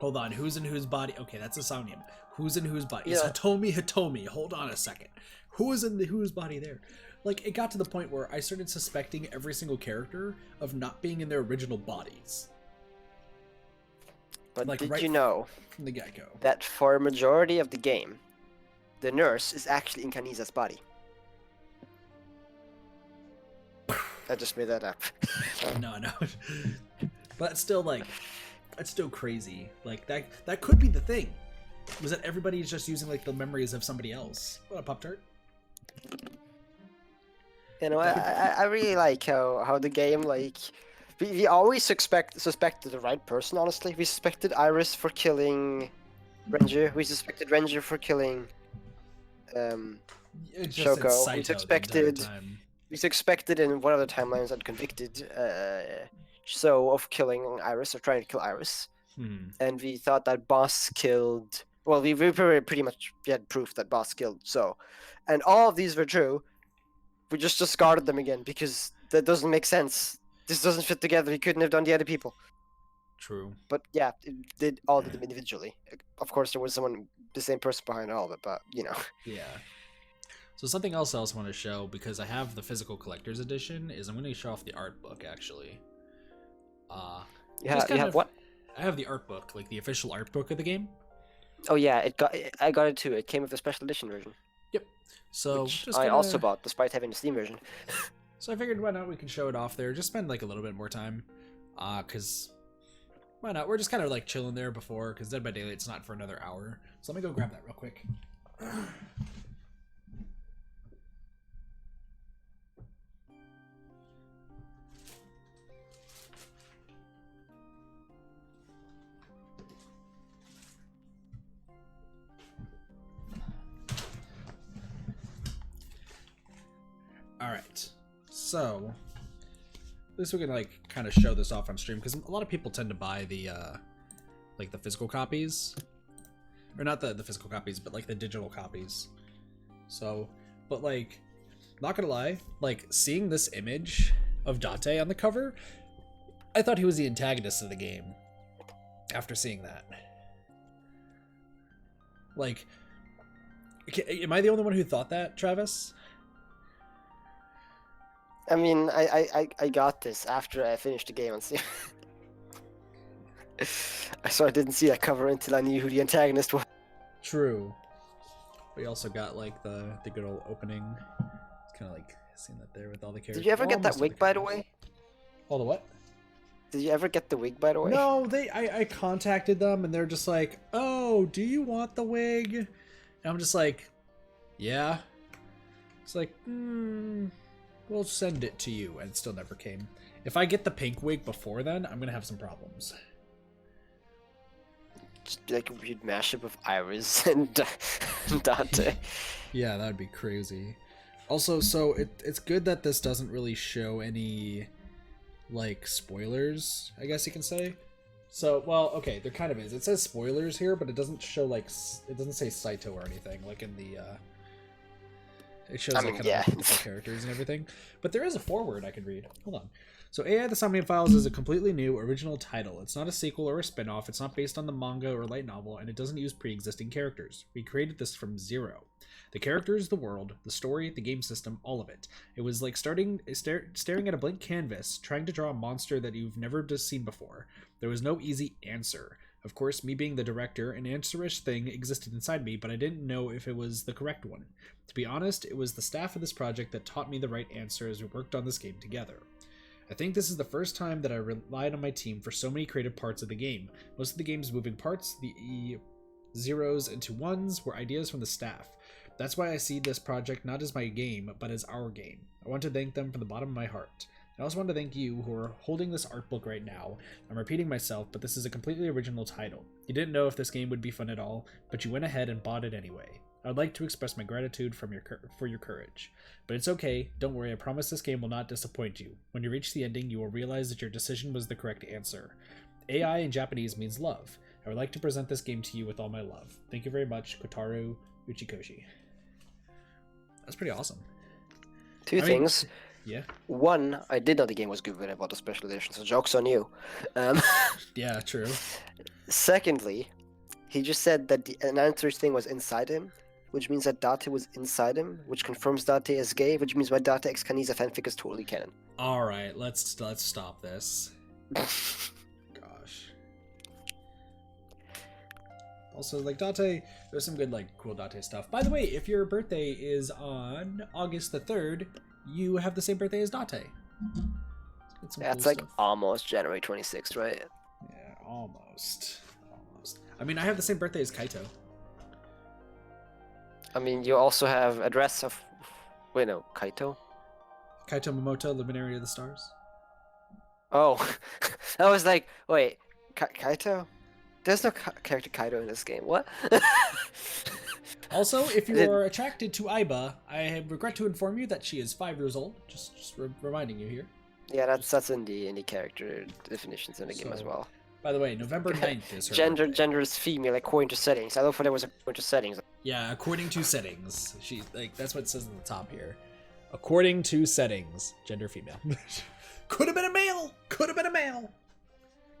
Hold on, who's in whose body? Okay, that's a Somnium. Who's in whose body? It's Yeah. Hitomi. Hold on a second. Who is in whose body there? Like, it got to the point where I started suspecting every single character of not being in their original bodies But like, did right you know from the get-go. that for a majority of the game, the nurse is actually in Kaniza's body? I just made that up. No. But it's still like, it's still crazy. Like that could be the thing. Was that everybody's just using like the memories of somebody else? What a Pop-Tart. You know, I really like how the game, like, we always suspected the right person, honestly. We suspected Iris for killing Ranger. We suspected Ranger for killing It just said Shoko. Saito We the entire suspected time. we suspected in one of the timelines that convicted So of killing Iris, or trying to kill Iris. And we thought that Boss killed... Well, we pretty much had proof that Boss killed So. And all of these were true. We just discarded them again because that doesn't make sense. This doesn't fit together. He couldn't have done the other people. True. But yeah, it did all of them individually. Of course, there was the same person behind all of it, but you know. Yeah. So something else I also want to show, because I have the physical collector's edition, is I'm going to show off the art book actually. You just kind have of- what? I have the art book, like the official art book of the game. Oh yeah, I got it too. It came with the special edition version, Yep. So which just I gonna- also bought, despite having the Steam version. So I figured why not we can show it off there. Just spend like a little bit more time. Cause why not? We're just kind of like chilling there before, because Dead by Daylight's not for another hour. So let me go grab that real quick. Alright, so at least we can like kind of show this off on stream, because a lot of people tend to buy the like the physical copies, or not the physical copies, but like the digital copies. So, but like, not gonna lie, like seeing this image of Date on the cover, I thought he was the antagonist of the game after seeing that. Like, am I the only one who thought that, Travis? I mean, I got this after I finished the game on Steam. So I didn't see that cover until I knew who the antagonist was. True. We also got like the good old opening. It's kind of like seeing that there with all the characters. Did you ever get that Almost all wig, by the way? All the what? Did you ever get the wig, by the way? No, I contacted them and they're just like, "Oh, do you want the wig?" And I'm just like, "Yeah." It's like, we'll send it to you, and it still never came. If I get the pink wig before then, I'm gonna have some problems. Just be like a weird mashup of Iris and Dante. Yeah, that would be crazy. Also, so it's good that this doesn't really show any like spoilers, I guess you can say. So, well, okay, there kind of is. It says spoilers here, but it doesn't show like it doesn't say Saito or anything like in the it shows I like mean, kind yeah. of like, the characters and everything. But there is a foreword I could read. Hold on. So AI The Somnium Files is a completely new original title. It's not a sequel or a spin-off. It's not based on the manga or light novel, and it doesn't use pre-existing characters. We created this from zero. The characters, the world, the story, the game system, all of it. It was like staring at a blank canvas, trying to draw a monster that you've never just seen before. There was no easy answer. Of course, me being the director, an answerish thing existed inside me, but I didn't know if it was the correct one. To be honest, it was the staff of this project that taught me the right answer as we worked on this game together. I think this is the first time that I relied on my team for so many creative parts of the game. Most of the game's moving parts, the zeros into ones were ideas from the staff. That's why I see this project not as my game, but as our game. I want to thank them from the bottom of my heart. I also want to thank you who are holding this art book right now. I'm repeating myself, but this is a completely original title. You didn't know if this game would be fun at all, but you went ahead and bought it anyway. I would like to express my gratitude for your courage. But it's okay, don't worry, I promise this game will not disappoint you. When you reach the ending, you will realize that your decision was the correct answer. AI in Japanese means love. I would like to present this game to you with all my love. Thank you very much, Kotaru Uchikoshi. That's pretty awesome. Two things. Yeah. One, I did know the game was good when I bought the special edition, so joke's on you. Yeah, true. Secondly, he just said that the announcer's thing was inside him, which means that Date was inside him, which confirms Date is gay, which means my Date x Kanisa fanfic is totally canon. All right, let's stop this. Gosh. Also, like Date, there's some good like cool Date stuff. By the way, if your birthday is on August the 3rd, you have the same birthday as Date. Yeah, it's like almost January 26th, right? Yeah, almost. I mean, I have the same birthday as Kaito. I mean, you also have address of... Wait, no, Kaito? Kaito Momoto, Luminary of the Stars. Oh, I was like, wait, Kaito? There's no character Kaito in this game. What? Also, if you are attracted to Aiba, I regret to inform you that she is 5 years old. Just reminding you here. Yeah, that's in the character definitions in the game as well. By the way, November 9th is her Gender is female according to settings. I love when there was according to settings. Yeah, according to settings. She that's what it says on the top here. According to settings, gender female. Could have been a male. Could have been a male.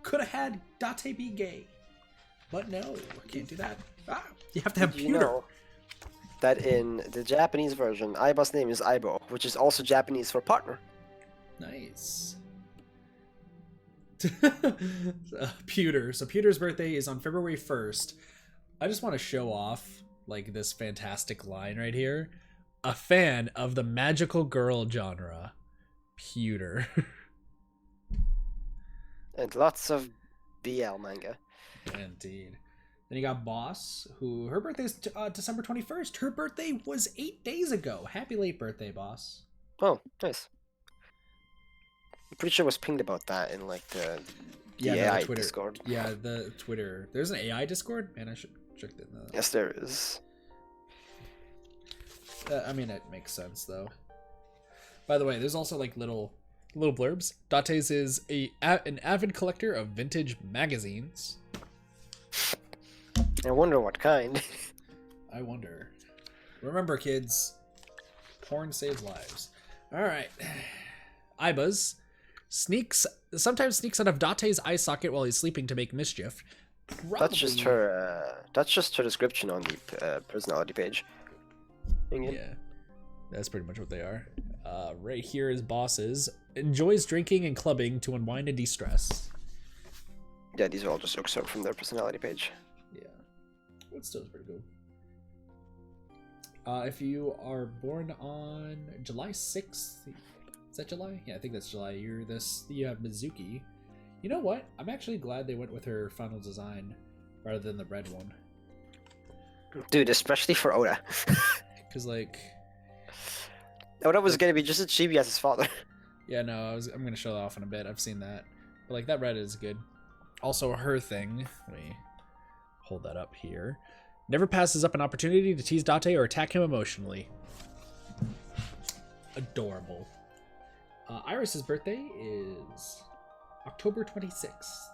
Could have had Date be gay. But no, can't do that. You have to have You pewter. know that in the Japanese version, Aiba's name is Aibo, which is also Japanese for partner. Nice. Pewter. So Pewter's birthday is on February 1st. I just want to show off like this fantastic line right here. A fan of the magical girl genre. Pewter. And lots of BL manga. Indeed. Then you got Boss, who her birthday is December 21st. Her birthday was 8 days ago. Happy late birthday, Boss. Oh, nice. I'm pretty sure I was pinged about that in like the AI Twitter. Discord. Yeah, the Twitter. There's an AI Discord? Man, I should check that. Yes, there is. I mean, it makes sense though. By the way, there's also like little blurbs. Date's is an avid collector of vintage magazines. I wonder what kind. I wonder. Remember, kids, porn saves lives. All right. Aiba's sometimes sneaks out of Date's eye socket while he's sleeping to make mischief. Probably... That's just her. That's just her description on the personality page. Yeah, that's pretty much what they are. Right here is Boss's. Enjoys drinking and clubbing to unwind and de-stress. Yeah, these are all just excerpts from their personality page. Yeah, but still is pretty cool. If you are born on July 6th, is that July? Yeah, I think that's July. You have Mizuki. You know what? I'm actually glad they went with her final design rather than the red one. Dude, especially for Oda. Because like, Oda was gonna be just as chibi as his father. Yeah, no, I'm gonna show that off in a bit. I've seen that, but like that red is good. Also, her thing. Let me hold that up here. Never passes up an opportunity to tease Date or attack him emotionally. Adorable. Iris's birthday is October 26th.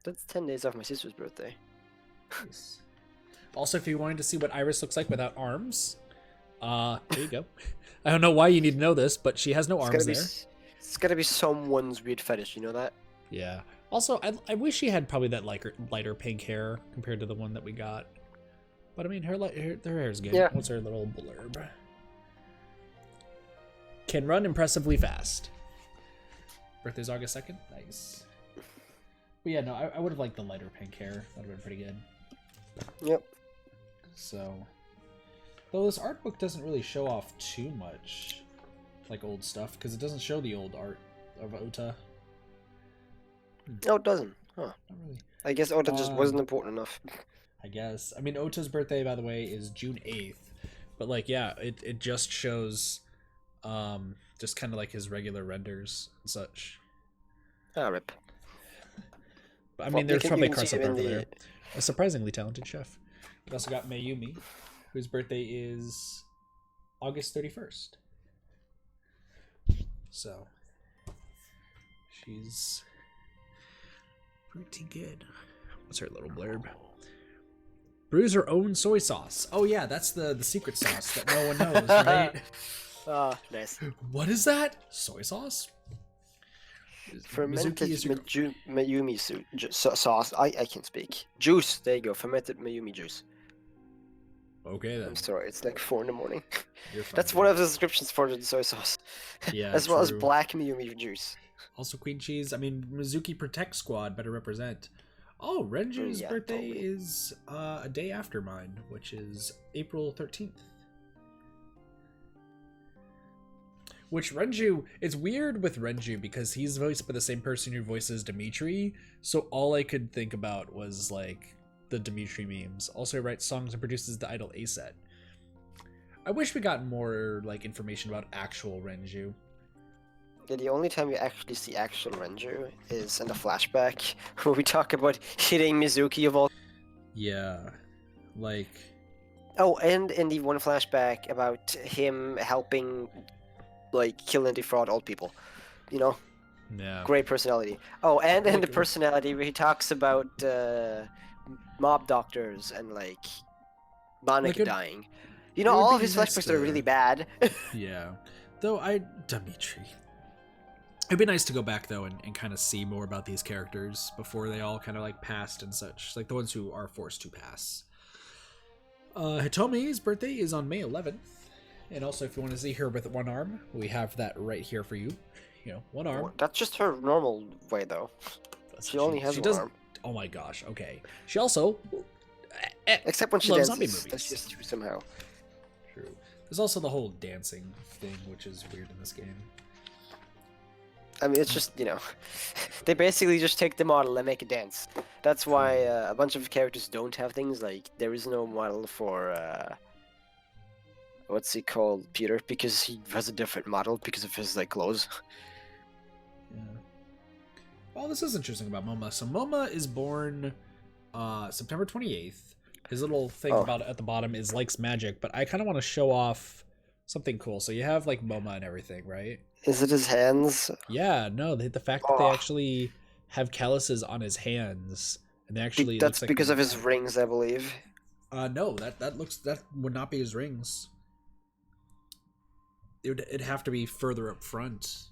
That's 10 days off my sister's birthday. Nice. Also, if you wanted to see what Iris looks like without arms, there you go. I don't know why you need to know this, but she has no arms there. It's gotta be someone's weird fetish, you know that? Yeah. Also, I wish she had probably that lighter pink hair compared to the one that we got. But I mean, her hair is good. Yeah. What's her little blurb? Can run impressively fast. Birthday's August 2nd? Nice. But yeah, no, I would have liked the lighter pink hair. That would have been pretty good. Yep. So, though this art book doesn't really show off too much, like old stuff, because it doesn't show the old art of Ota. No, it doesn't. Huh. Not really. I guess Ota just wasn't important enough. I guess. I mean, Ota's birthday, by the way, is June 8th. But, like, yeah, it just shows just kind of like his regular renders and such. Ah, rip. But, I Well, mean, there's you probably a can see crossover him in over the- there. A surprisingly talented chef. We also got Mayumi, whose birthday is August 31st. So, she's pretty good. What's her little blurb? Brews her own soy sauce. Oh yeah, that's the secret sauce that no one knows, right? Ah, nice. What is that? Soy sauce? Fermented Mizuki is your- Mayumi sauce. I can't speak. Juice. There you go. Fermented Mayumi juice. Okay then. I'm sorry. It's like 4 in the morning. You're fine, That's dude. one of the descriptions for the soy sauce. Yeah, As well as true. black Mayumi juice. Also Queen Cheese. I mean, Mizuki Protect Squad better represent. Oh, Renju's Yeah, birthday totally. is a day after mine, which is April 13th. Which Renju, it's weird with Renju because he's voiced by the same person who voices Dimitri, so all I could think about was like the Dimitri memes. Also he writes songs and produces the Idol A set. I wish we got more like information about actual Renju. Yeah, the only time you actually see actual Renju is in the flashback where we talk about hitting Mizuki of all. Yeah, like Oh, and in the one flashback about him helping, like, kill and defraud old people. You know, yeah. great personality. Oh, and in the Like- personality where he talks about mob doctors and like Monica Like a- dying. You know, it would all be of his nice flashbacks are to- really bad. Yeah. Though Dimitri. It'd be nice to go back though and kind of see more about these characters before they all kind of like passed and such. Like the ones who are forced to pass. Hitomi's birthday is on May 11th. And also if you want to see her with one arm, we have that right here for you. You know, one arm. That's just her normal way, though. She only has one arm. Oh my gosh, okay. She also Except when she loves dances. zombie That's movies. just true somehow. True. There's also the whole dancing thing, which is weird in this game. I mean, it's just, you know, they basically just take the model and make it dance. That's why a bunch of characters don't have things, like, there is no model for, what's he called, Peter, because he has a different model because of his, like, clothes. Yeah. Well, this is interesting about Moma. So Moma is born September 28th. His little thing Oh. about it at the bottom is likes magic, but I kind of want to show off something cool. So you have like Moma and everything, right? Is it his hands? Yeah, no, the fact that they Oh. actually have calluses on his hands, and they actually That's looks like because of his rings, I believe. no, that would not be his rings. It'd have to be further up front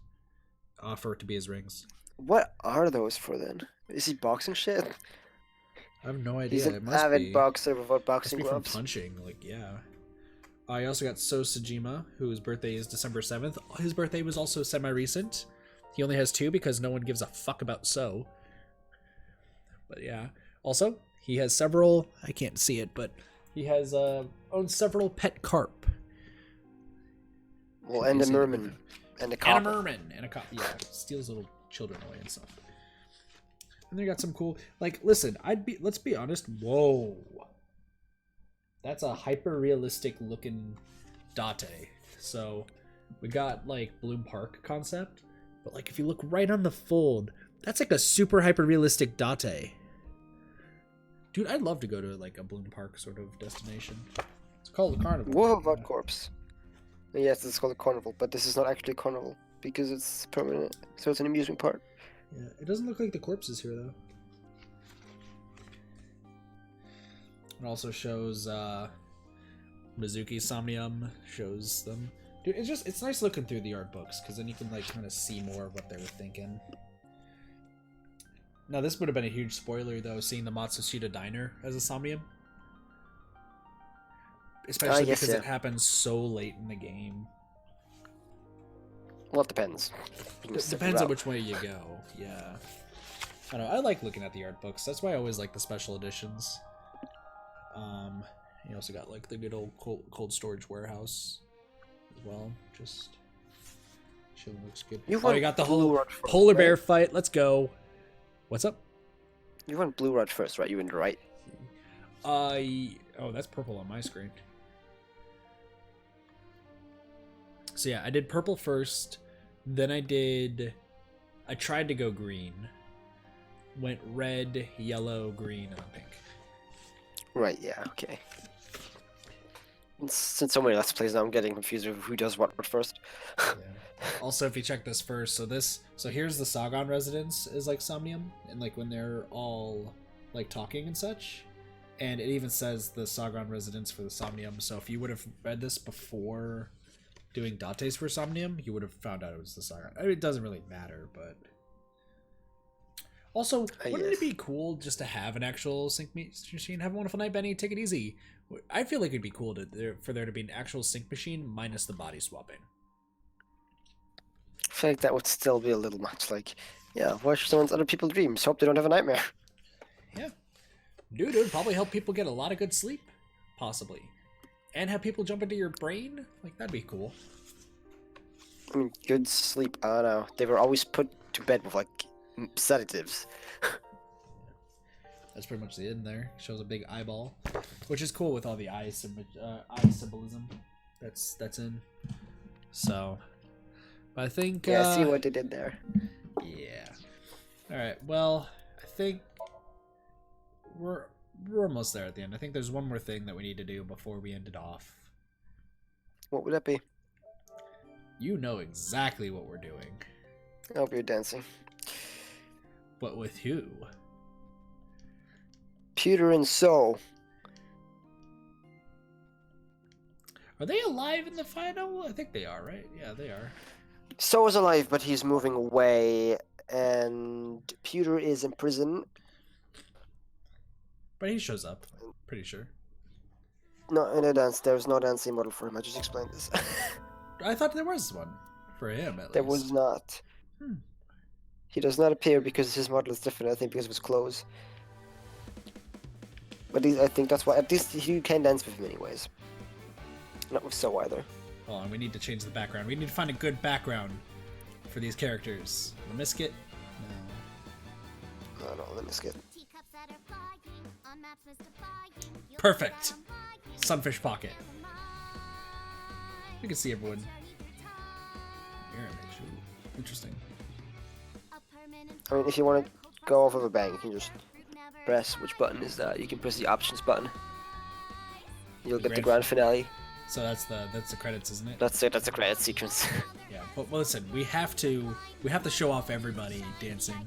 for it to be his rings. What are those for, then? Is he boxing shit? I have no idea. He's It an must avid be. boxer without Must boxing be from gloves. punching, like, yeah. I also got So Sajima, whose birthday is December 7th. His birthday was also semi-recent. He only has 2 because no one gives a fuck about So. But yeah. Also, he has several, I can't see it, but he has owns several pet carp. Well, and a Should be seen merman. And a And a cop. merman and a cop. Yeah, steals little children away and stuff. And they got some cool, like, listen, let's be honest. Whoa, that's a hyper realistic looking Date. So we got like Bloom Park concept, but like if you look right on the fold, that's like a super hyper realistic Date. Dude, I'd love to go to like a Bloom Park sort of destination. It's called the Carnival. What about corpse? Yes, it's called a carnival, but this is not actually a carnival because it's permanent, so it's an amusement park. Yeah, it doesn't look like the corpses here though. It also shows Mizuki Somnium, shows them. Dude, it's nice looking through the art books because then you can like kind of see more of what they were thinking. Now this would have been a huge spoiler though, seeing the Matsushita Diner as a Somnium. Especially guess, because yeah. it happens so late in the game. Well, it depends. It depends on which way you go. Yeah. I don't know. I like looking at the art books. That's why I always like the special editions. You also got like the good old cold storage warehouse as well. Just chilling, looks good. You Oh, want you got the blue whole art from polar it, bear right? fight. Let's go. What's up? You went blue rod first, right? You went right. Oh, that's purple on my screen. So yeah, I did purple first, then I tried to go green. Went red, yellow, green, and pink. Right, yeah, okay. Since so many Let's Plays now, I'm getting confused with who does what first. Yeah. Also, if you check this first, so here's the Sagan residence is like Somnium, and like when they're all like talking and such, and it even says the Sagan residence for the Somnium. So if you would have read this before doing Dates for Somnium, you would have found out it was the Sagan. I mean, it doesn't really matter, but also, wouldn't it be cool just to have an actual sync machine? Have a wonderful night, Benny. Take it easy. I feel like it'd be cool for there to be an actual sync machine minus the body swapping. I feel like that would still be a little much. Like, yeah, watch someone's other people's dreams. Hope they don't have a nightmare. Yeah. Dude, it would probably help people get a lot of good sleep. Possibly. And have people jump into your brain? Like, that'd be cool. I mean, good sleep. I don't know. They were always put to bed with, like, sedatives. That's pretty much the end there. Shows a big eyeball. Which is cool with all the eye symbolism that's in. So... I think. Yeah, see what they did there. Yeah. All right. Well, I think we're almost there at the end. I think there's one more thing that we need to do before we end it off. What would that be? You know exactly what we're doing. I hope you're dancing. But with who? Peter and So. Are they alive in the final? I think they are, right? Yeah, they are. So is alive, but he's moving away, and Peter is in prison. But he shows up, pretty sure. No, in a dance. There's no dancing model for him. I just explained this. I thought there was one for him, at There least. was not. Hmm. He does not appear because his model is different, I think, because of his clothes. But I think that's why. At least you can dance with him anyways. Not with So either. Hold on, we need to change the background. We need to find a good background for these characters. Lemnisket? No. No, let me skip. Perfect! Sunfish Pocket. We can see everyone. Mirror image. Ooh, interesting. I mean, if you want to go off of a bang, you can just press which button is that. You can press the options button. You'll get the grand finale. So that's the credits, isn't it? That's it. That's a credit sequence. Yeah, but listen, we have to show off everybody dancing.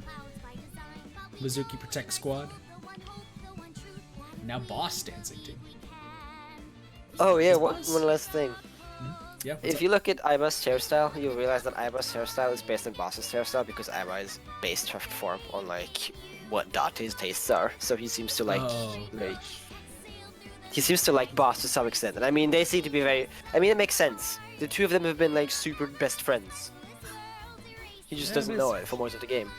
Mizuki Protect Squad. Now Boss dancing too. Oh yeah, Is one Boss? last thing. Yeah. If you look at Aiba's hairstyle, you'll realize that Aiba's hairstyle is based on Boss's hairstyle because Aiba is based her form on like what Date's tastes are. So he seems to like he seems to like Boss to some extent. And I mean they seem to be very it makes sense. The two of them have been like super best friends. He just doesn't know it for most of the game.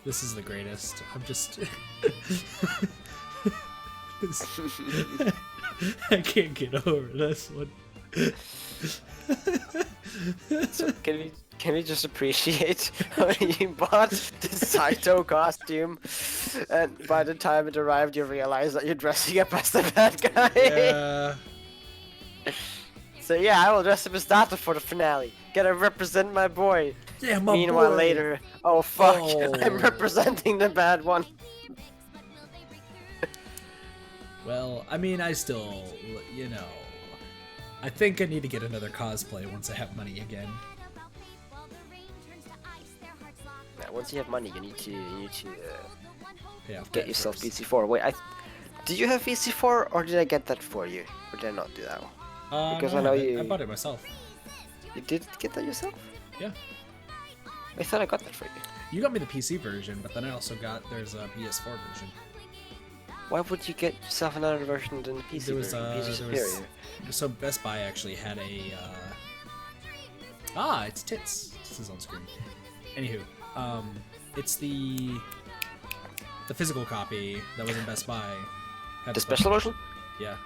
This is the greatest. I'm just I can't get over this one. So can we just appreciate when you bought the Saito costume and by the time it arrived you realized that you're dressing up as the bad guy? Yeah. So yeah, I will dress up as Data for the finale. Gotta represent my boy. Yeah, my Meanwhile boy. later, oh fuck, Oh. I'm representing the bad one. Well, I mean, I still, you know, I think I need to get another cosplay once I have money again. Yeah, once you have money, you need to Pay off get debt yourself first. VC4. Wait, do you have VC4 or did I get that for you? Or did I not do that? Because No, I know I bought it myself. You did get that yourself? Yeah. I thought I got that for you. You got me the PC version, but then I also there's a PS4 version. Why would you get yourself another version than the PC There was, version? PC superior. so Best Buy actually had a, it's Tits. This is on screen. Anywho, it's the physical copy that was in Best Buy. Had The a bunch special of- version? Yeah.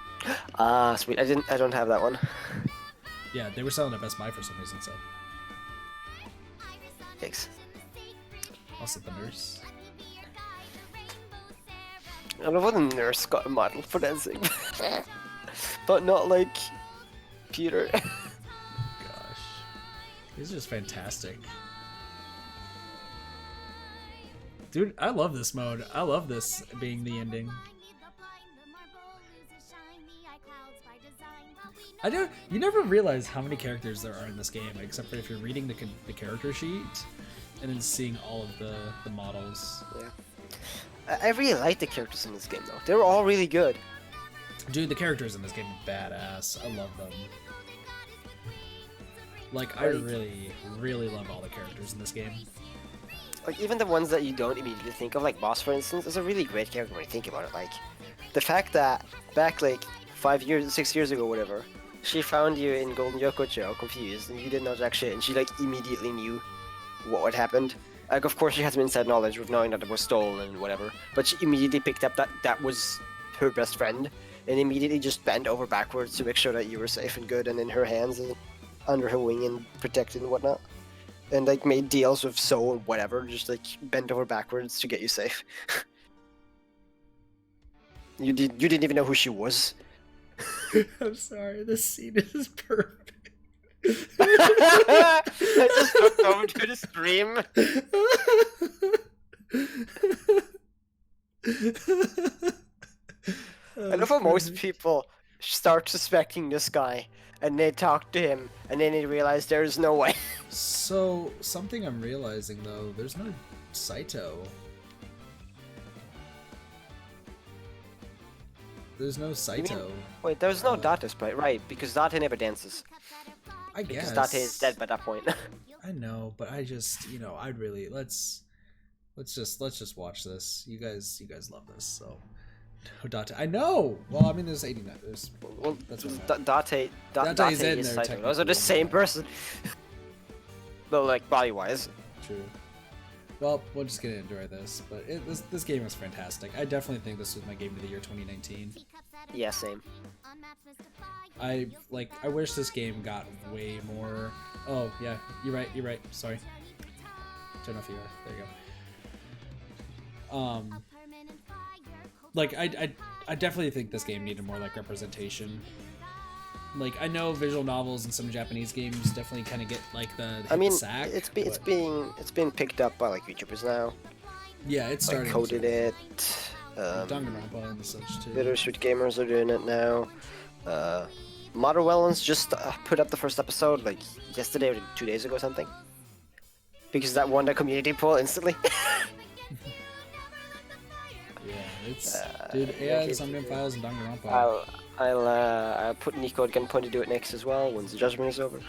Ah, sweet. I don't have that one. Yeah, they were selling at Best Buy for some reason, so Thanks. I'll set the nurse. I love when the nurse got a model for dancing. But not like Peter. Gosh. He's just fantastic. Dude, I love this mode. I love this being the ending. You never realize how many characters there are in this game, except for if you're reading the character sheet and then seeing all of the models. Yeah. I really like the characters in this game, though. They were all really good. Dude, the characters in this game are badass. I love them. Like, I really, really love all the characters in this game. Like, even the ones that you don't immediately think of, like Boss, for instance, is a really great character when you think about it. Like, the fact that back, like, 6 years ago, whatever, she found you in Golden Yokocho, confused, and you didn't know jack shit, and she, like, immediately knew what had happened. Like, of course, she had some inside knowledge of knowing that it was stolen and whatever, but she immediately picked up that that was her best friend, and immediately just bent over backwards to make sure that you were safe and good and in her hands and under her wing and protected and whatnot. And, like, made deals with So and whatever, just, like, bent over backwards to get you safe. You didn't even know who she was. I'm sorry, this scene is perfect. I just looked over to the stream. I know for most people start suspecting this guy, and they talk to him, and then they realize there's no way. So, something I'm realizing though, there's no Saito. There's no Saito. Wait, there's no Date sprite, right? Because Date never dances. I guess. Because Date is dead by that point. I know, but I just, I'd really let's just watch this. You guys love this, so. No Date. I know. Well, I mean, there's 89. Well, that's what Date Date's in is there, Saito. Those are the same person. Though, like, body-wise. True. Well, we're just gonna enjoy this, but this game is fantastic. I definitely think this was my game of the year 2019. Yeah, same. I wish this game got way more. Oh yeah, you're right. Sorry. Turn off the there you go. Like I definitely think this game needed more like representation. Like, I know visual novels and some Japanese games definitely kind of get like the sack. It's being picked up by like YouTubers now. Yeah, it's starting. Like Coded it. Danganronpa and such too. Bittersweet Gamers are doing it now. Modern Wellens just put up the first episode like yesterday or 2 days ago or something. Because that won the community poll instantly. Yeah, it's dude. Yeah, Somnium Files and Danganronpa. I'll put Nico at gunpoint to do it next as well once the judgment is over.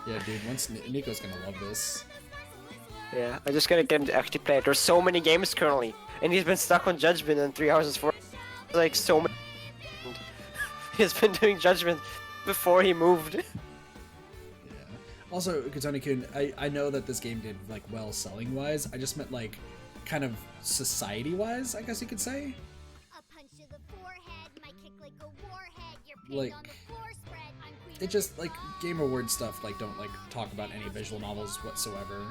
Yeah, dude. Once Nico's gonna love this. Yeah, I just gotta get him to actually play it. There's so many games currently, and he's been stuck on Judgment in 3 hours and 4. Like so many. He's been doing Judgment before he moved. Yeah. Also, Katoni-kun, I know that this game did like well selling wise. I just meant like kind of society wise, I guess you could say. Like, it just like Game Award stuff like don't like talk about any visual novels whatsoever,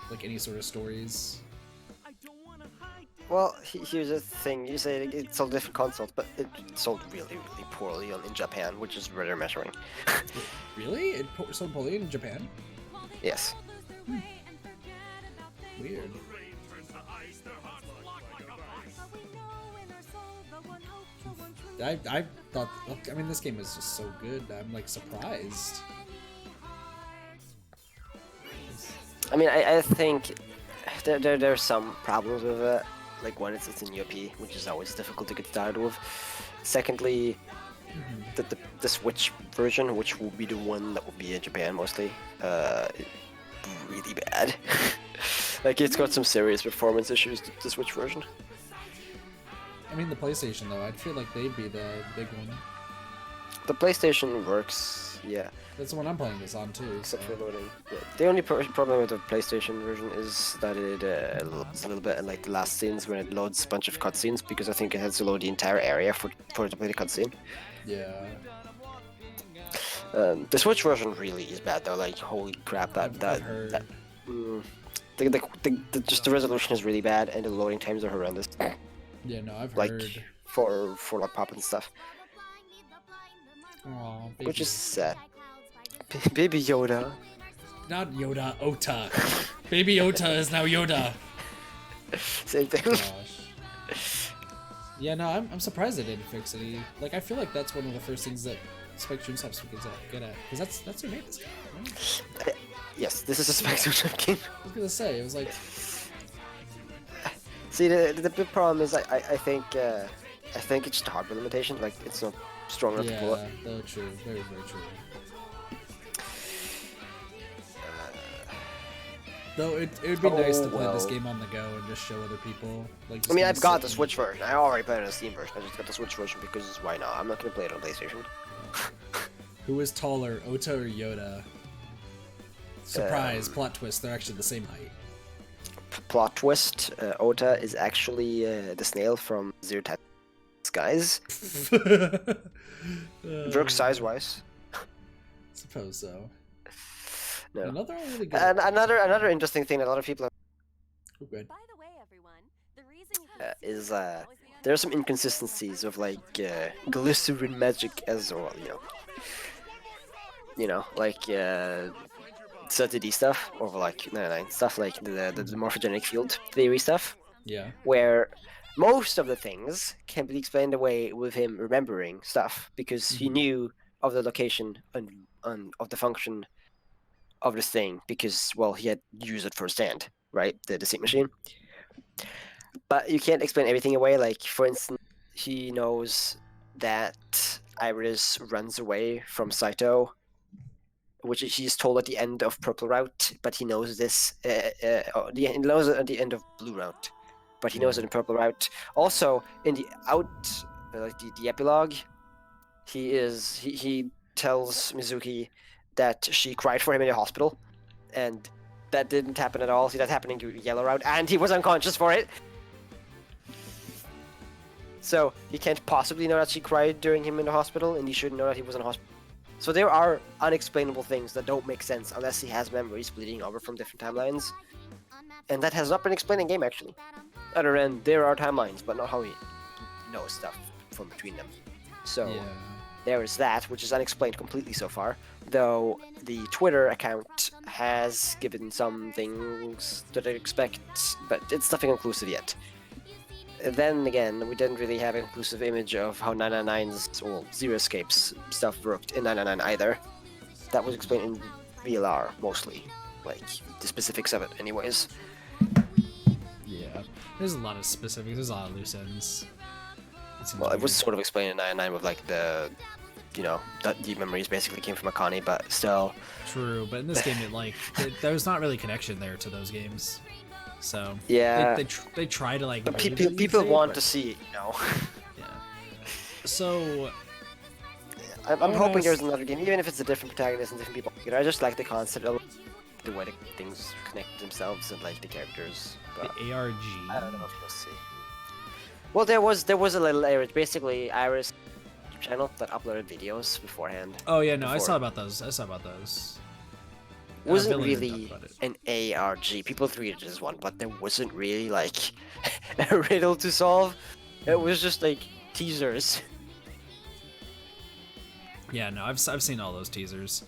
like any sort of stories. Well, here's the thing. You say it sold different consoles, but it sold really, really poorly in Japan, which is where they're measuring. Really? It sold poorly in Japan? Yes. Weird. I thought, I mean, this game is just so good. I'm like surprised. I mean, I think there's some problems with it. Like, one, it's in UP, which is always difficult to get started with. Secondly, the Switch version, which will be the one that will be in Japan mostly, really bad. Like, it's got some serious performance issues, the Switch version. I mean, the PlayStation, though, I'd feel like they'd be the big one. The PlayStation works, yeah. That's the one I'm playing this on, too. Except for loading. Yeah. The only problem with the PlayStation version is that it loads a little bit like the last scenes when it loads a bunch of cutscenes, because I think it has to load the entire area for it to play the cutscene. Yeah. The Switch version really is bad, though. Like, holy crap, that Just the resolution is really bad, and the loading times are horrendous. Yeah, no, I've Like heard. for like pop and stuff, Aw, baby. which is sad. Baby Yoda. Not Yoda, Ota. Baby Ota is now Yoda. Same thing. Gosh. Yeah, no, I'm surprised they didn't fix it. Like, I feel like that's one of the first things that Spectrum Subs gets good at. Because that's who made this game, right? Yes, this is a Spectrum game. I was gonna say, it was like... See, the big problem is I think it's just a hardware limitation. Like, it's not strong enough to pull Yeah, it. no, true. Very, very true. Though it would be nice to play this well. game on the go and just show other people. Like, just I mean, kinda I've got sit the and- Switch version. I already played it on the Steam version. I just got the Switch version because why not? I'm not gonna play it on PlayStation. Who is taller, Ota or Yoda? Surprise, plot twist, they're actually the same height. Plot twist: Ota is actually the snail from Zero Type Skies. Works size-wise. Suppose so. No. Another one really good. And another interesting thing that a lot of people Oh, good. By the way, everyone, the reason you is there are some inconsistencies of like glycerin magic as well, like CTD stuff or like 99 stuff, like the morphogenic field theory stuff, Yeah. where most of the things can be explained away with him remembering stuff because he knew of the location and of the function of this thing because, well, he had used it firsthand, right? The sync machine. But you can't explain everything away. Like, for instance, he knows that Iris runs away from Saito, which he's told at the end of Purple Route, but he knows this. He knows it at the end of Blue Route, but he knows it in Purple Route. Also, in the the epilogue, he tells Mizuki that she cried for him in the hospital, and that didn't happen at all. See, that happened in Yellow Route, and he was unconscious for it. So he can't possibly know that she cried during him in the hospital, and he shouldn't know that he was in hospital. So there are unexplainable things that don't make sense unless he has memories bleeding over from different timelines, and that has not been explained in game actually. Other than there are timelines, but not how he knows stuff from between them. So. Yeah. There is that, which is unexplained completely so far, though the Twitter account has given some things that I expect, but it's nothing conclusive yet. Then again, we didn't really have a conclusive image of how 999's, well, Zero Escape's stuff worked in 999 either. That was explained in VLR, mostly. Like, the specifics of it anyways. Yeah. There's a lot of specifics, there's a lot of loose ends. Well, it was sort of explained in 999 with like that the memories basically came from Akane, but still. True, but in this game, there's not really connection there to those games. So Yeah. they try to like. But vaguely people say, want but- to see it, Yeah. So I'm Oh, hoping no, there's another game, even if it's a different protagonist and different people. I just like the concept of the way the things connect themselves and like the characters. But the ARG. I don't know if you'll see. Well, there was a little Iris, basically Iris channel that uploaded videos beforehand. Oh yeah, no, I before. saw about those. Wasn't Villain didn't really talk about it. an ARG. People treated it as one, but there wasn't really like a riddle to solve. It was just like teasers. Yeah, no, I've seen all those teasers.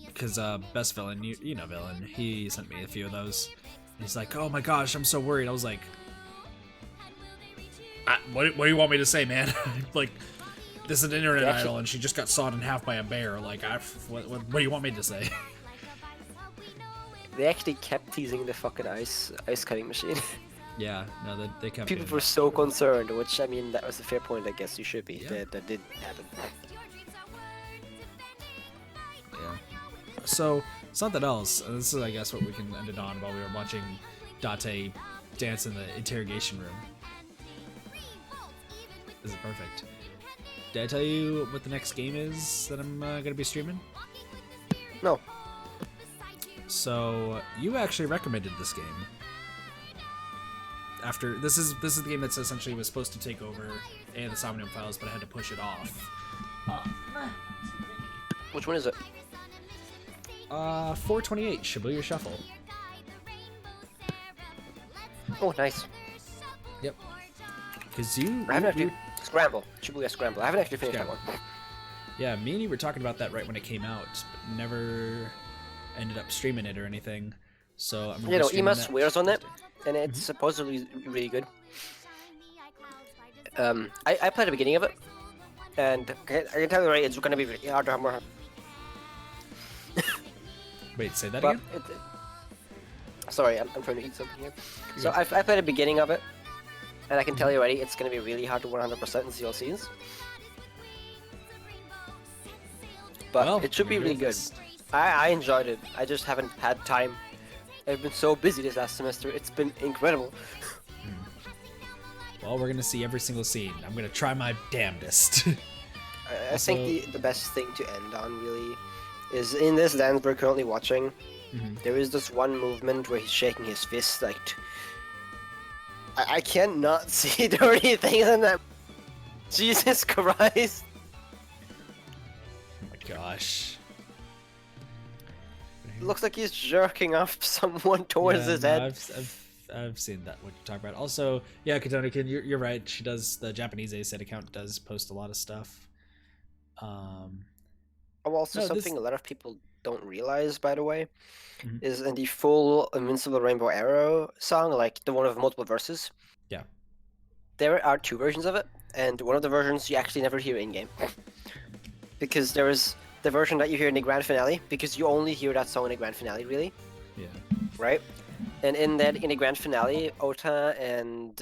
Because Best Villain, you know Villain, he sent me a few of those. He's like, oh my gosh, I'm so worried. I was like, what do you want me to say, man? Like, this is an internet Actually- idol, and she just got sawed in half by a bear. Like, what do you want me to say? They actually kept teasing the fucking ice cutting machine. Yeah, no, they kept People doing were that. so concerned, which I mean that was a fair point. I guess you should be. Yeah. That did happen. Yeah. So, something else. This is, I guess, what we can end it on while we were watching Date dance in the interrogation room. This is perfect. Did I tell you what the next game is that I'm going to be streaming? No. So, you actually recommended this game. After this is the game that's essentially was supposed to take over the Somnium Files, but I had to push it off. Which one is it? 428 Shibuya Shuffle. Oh, nice. Yep. Because you, I haven't actually... you- Scramble. Shibuya Scramble. I haven't actually finished Scramble. that one. yeah, me and you were talking about that right when it came out, but never ended up streaming it or anything. So I'm gonna You be know, streaming Ima that swears on it, Tuesday. and it's supposedly really good. I played the beginning of it, and I can tell you right, it's gonna be really hard to hammer. Wait, say that But again? sorry, I'm trying to eat something here. So I played the beginning of it, and I can tell you already, it's gonna be really hard to 100% in CLCs. But Well, it should be maybe really with good. this- I enjoyed it. I just haven't had time. I've been so busy this last semester. It's been incredible. Well, we're gonna see every single scene. I'm gonna try my damnedest. I think the best thing to end on really is in this dance we're currently watching. There is this one movement where he's shaking his fist like. I cannot see dirty things in that. Jesus Christ! Oh my gosh. It looks like he's jerking off someone towards Yeah, his no, head. I've seen that. What you talk about? Also, yeah, Katonikin, you're right. She does. The Japanese ASET account does post a lot of stuff. Oh, also no, something a lot of people don't realize, by the way, Mhm. is in the full Invincible Rainbow Arrow song, like the one with multiple verses. Yeah. There are two versions of it, and one of the versions you actually never hear in game, because there is the version that you hear in the grand finale, because you only hear that song in the grand finale, really, Yeah. right? And in the grand finale, Ota and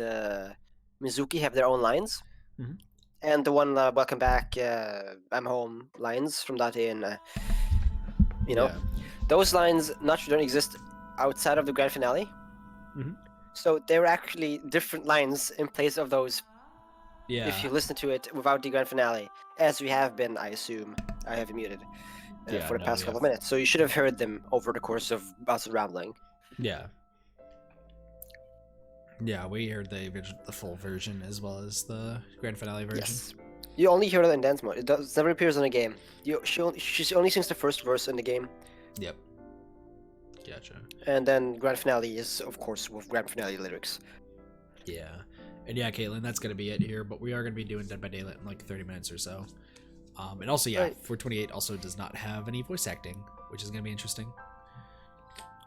Mizuki have their own lines. Mhm. And the one "Welcome back, I'm home" lines from that in, you know, Yeah. those lines naturally don't exist outside of the grand finale. Mhm. So they're actually different lines in place of those. Yeah. If you listen to it without the grand finale, as we have been, I assume, I have you muted Yeah, for the no, past we couple of have. minutes. So you should have heard them over the course of us rambling. Yeah. Yeah, we heard the full version as well as the grand finale version. Yes. You only hear that in dance mode. It never appears in a game. She only sings the first verse in the game, Yep. Gotcha. and then grand finale is, of course, with grand finale lyrics. Yeah. And yeah, Caitlin, that's gonna be it here, but we are gonna be doing Dead by Daylight in like 30 minutes or so. And also, yeah, Right. 428 also does not have any voice acting, which is gonna be interesting.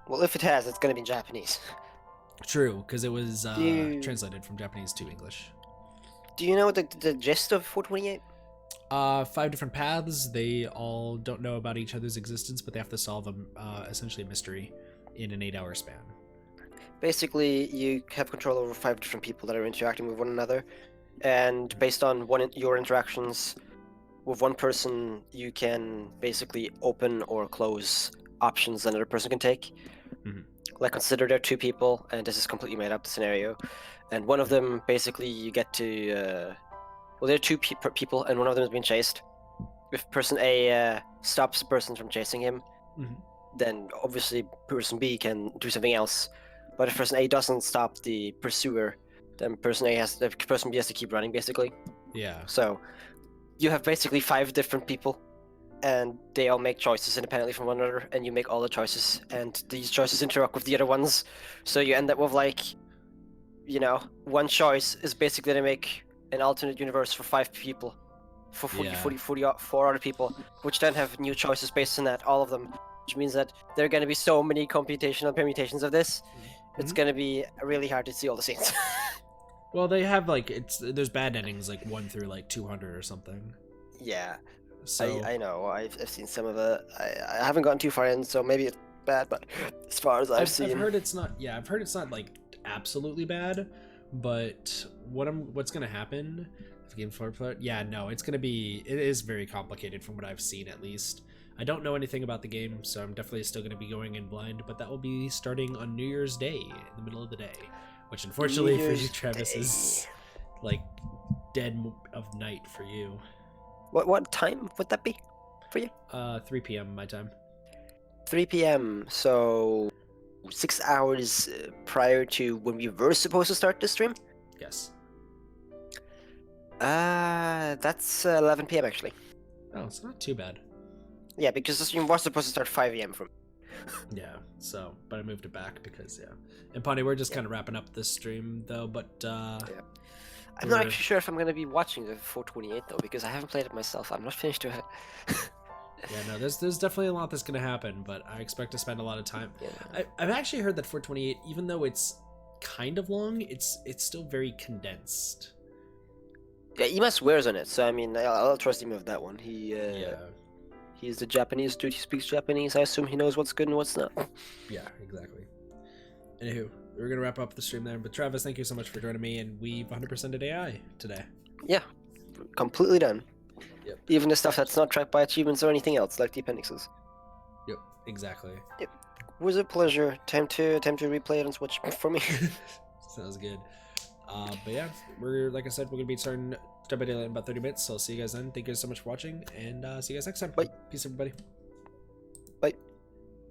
Well, if it has, it's gonna be in Japanese. True, because it was You- translated from Japanese to English. Do you know the gist of 428? 5 different paths. They all don't know about each other's existence, but they have to solve essentially a mystery in an 8-hour span. Basically, you have control over 5 different people that are interacting with one another, and based on your interactions with one person, you can basically open or close options another person can take. Mhm. Like, consider there are 2 people, and this is completely made up, the scenario, and one of them, basically, you get to, well, there are 2 people, and one of them is being chased. If person A stops the person from chasing him, Mhm. then obviously person B can do something else. But if person A doesn't stop the pursuer, then person B has to keep running, basically. Yeah. So you have basically 5 different people, and they all make choices independently from one another, and you make all the choices, and these choices interact with the other ones. So you end up with, like, you know, one choice is basically to make an alternate universe for 5 people, for 44 other people, which then have new choices based on that, all of them, which means that there are going to be so many computational permutations of this. It's Mhm. going to be really hard to see all the scenes. Well, they have like there's bad endings like 1 through like 200 or something. Yeah, So I know. I've seen some of it. I haven't gotten too far in, so maybe it's bad. But as far as I've seen, I've heard it's not. Yeah, I've heard it's not like absolutely bad, but what's gonna happen? If game for yeah, no, it's gonna be. It is very complicated from what I've seen, at least. I don't know anything about the game, so I'm definitely still gonna be going in blind. But that will be starting on New Year's Day in the middle of the day, which unfortunately for you, Travis, is like dead of night for you. what time would that be for you? 3 p.m. my time. 3 p.m. So 6 hours prior to when we were supposed to start the stream. Yes. That's 11 p.m. actually. Oh, it's not too bad. Yeah, because the stream was supposed to start 5 a.m. from. Yeah, so, but I moved it back because, yeah. And Pawnee, we're just kind of wrapping up this stream, though, but, I'm not we're- actually sure if I'm gonna be watching the 428 though, because I haven't played it myself. I'm not finished with it. Yeah, no, there's definitely a lot that's going to happen, but I expect to spend a lot of time. I've actually heard that 428, even though it's kind of long, it's still very condensed. Yeah, Ima swears on it, so I mean, I'll trust him with that one. He's the Japanese dude. He speaks Japanese. I assume he knows what's good and what's not. Yeah, exactly. Anywho, we're going to wrap up the stream there, but Travis, thank you so much for joining me, and we've 100%ed AI today. Yeah, completely done. Yep. Even the stuff that's not tracked by achievements or anything else, like the appendixes. Yep, exactly. It was a pleasure. Time to replay it on Switch for me. Sounds good. But yeah, like I said, we're gonna be starting Dead by Daylight in about 30 minutes. So I'll see you guys then. Thank you guys so much for watching, and see you guys next time. Bye. Peace, everybody.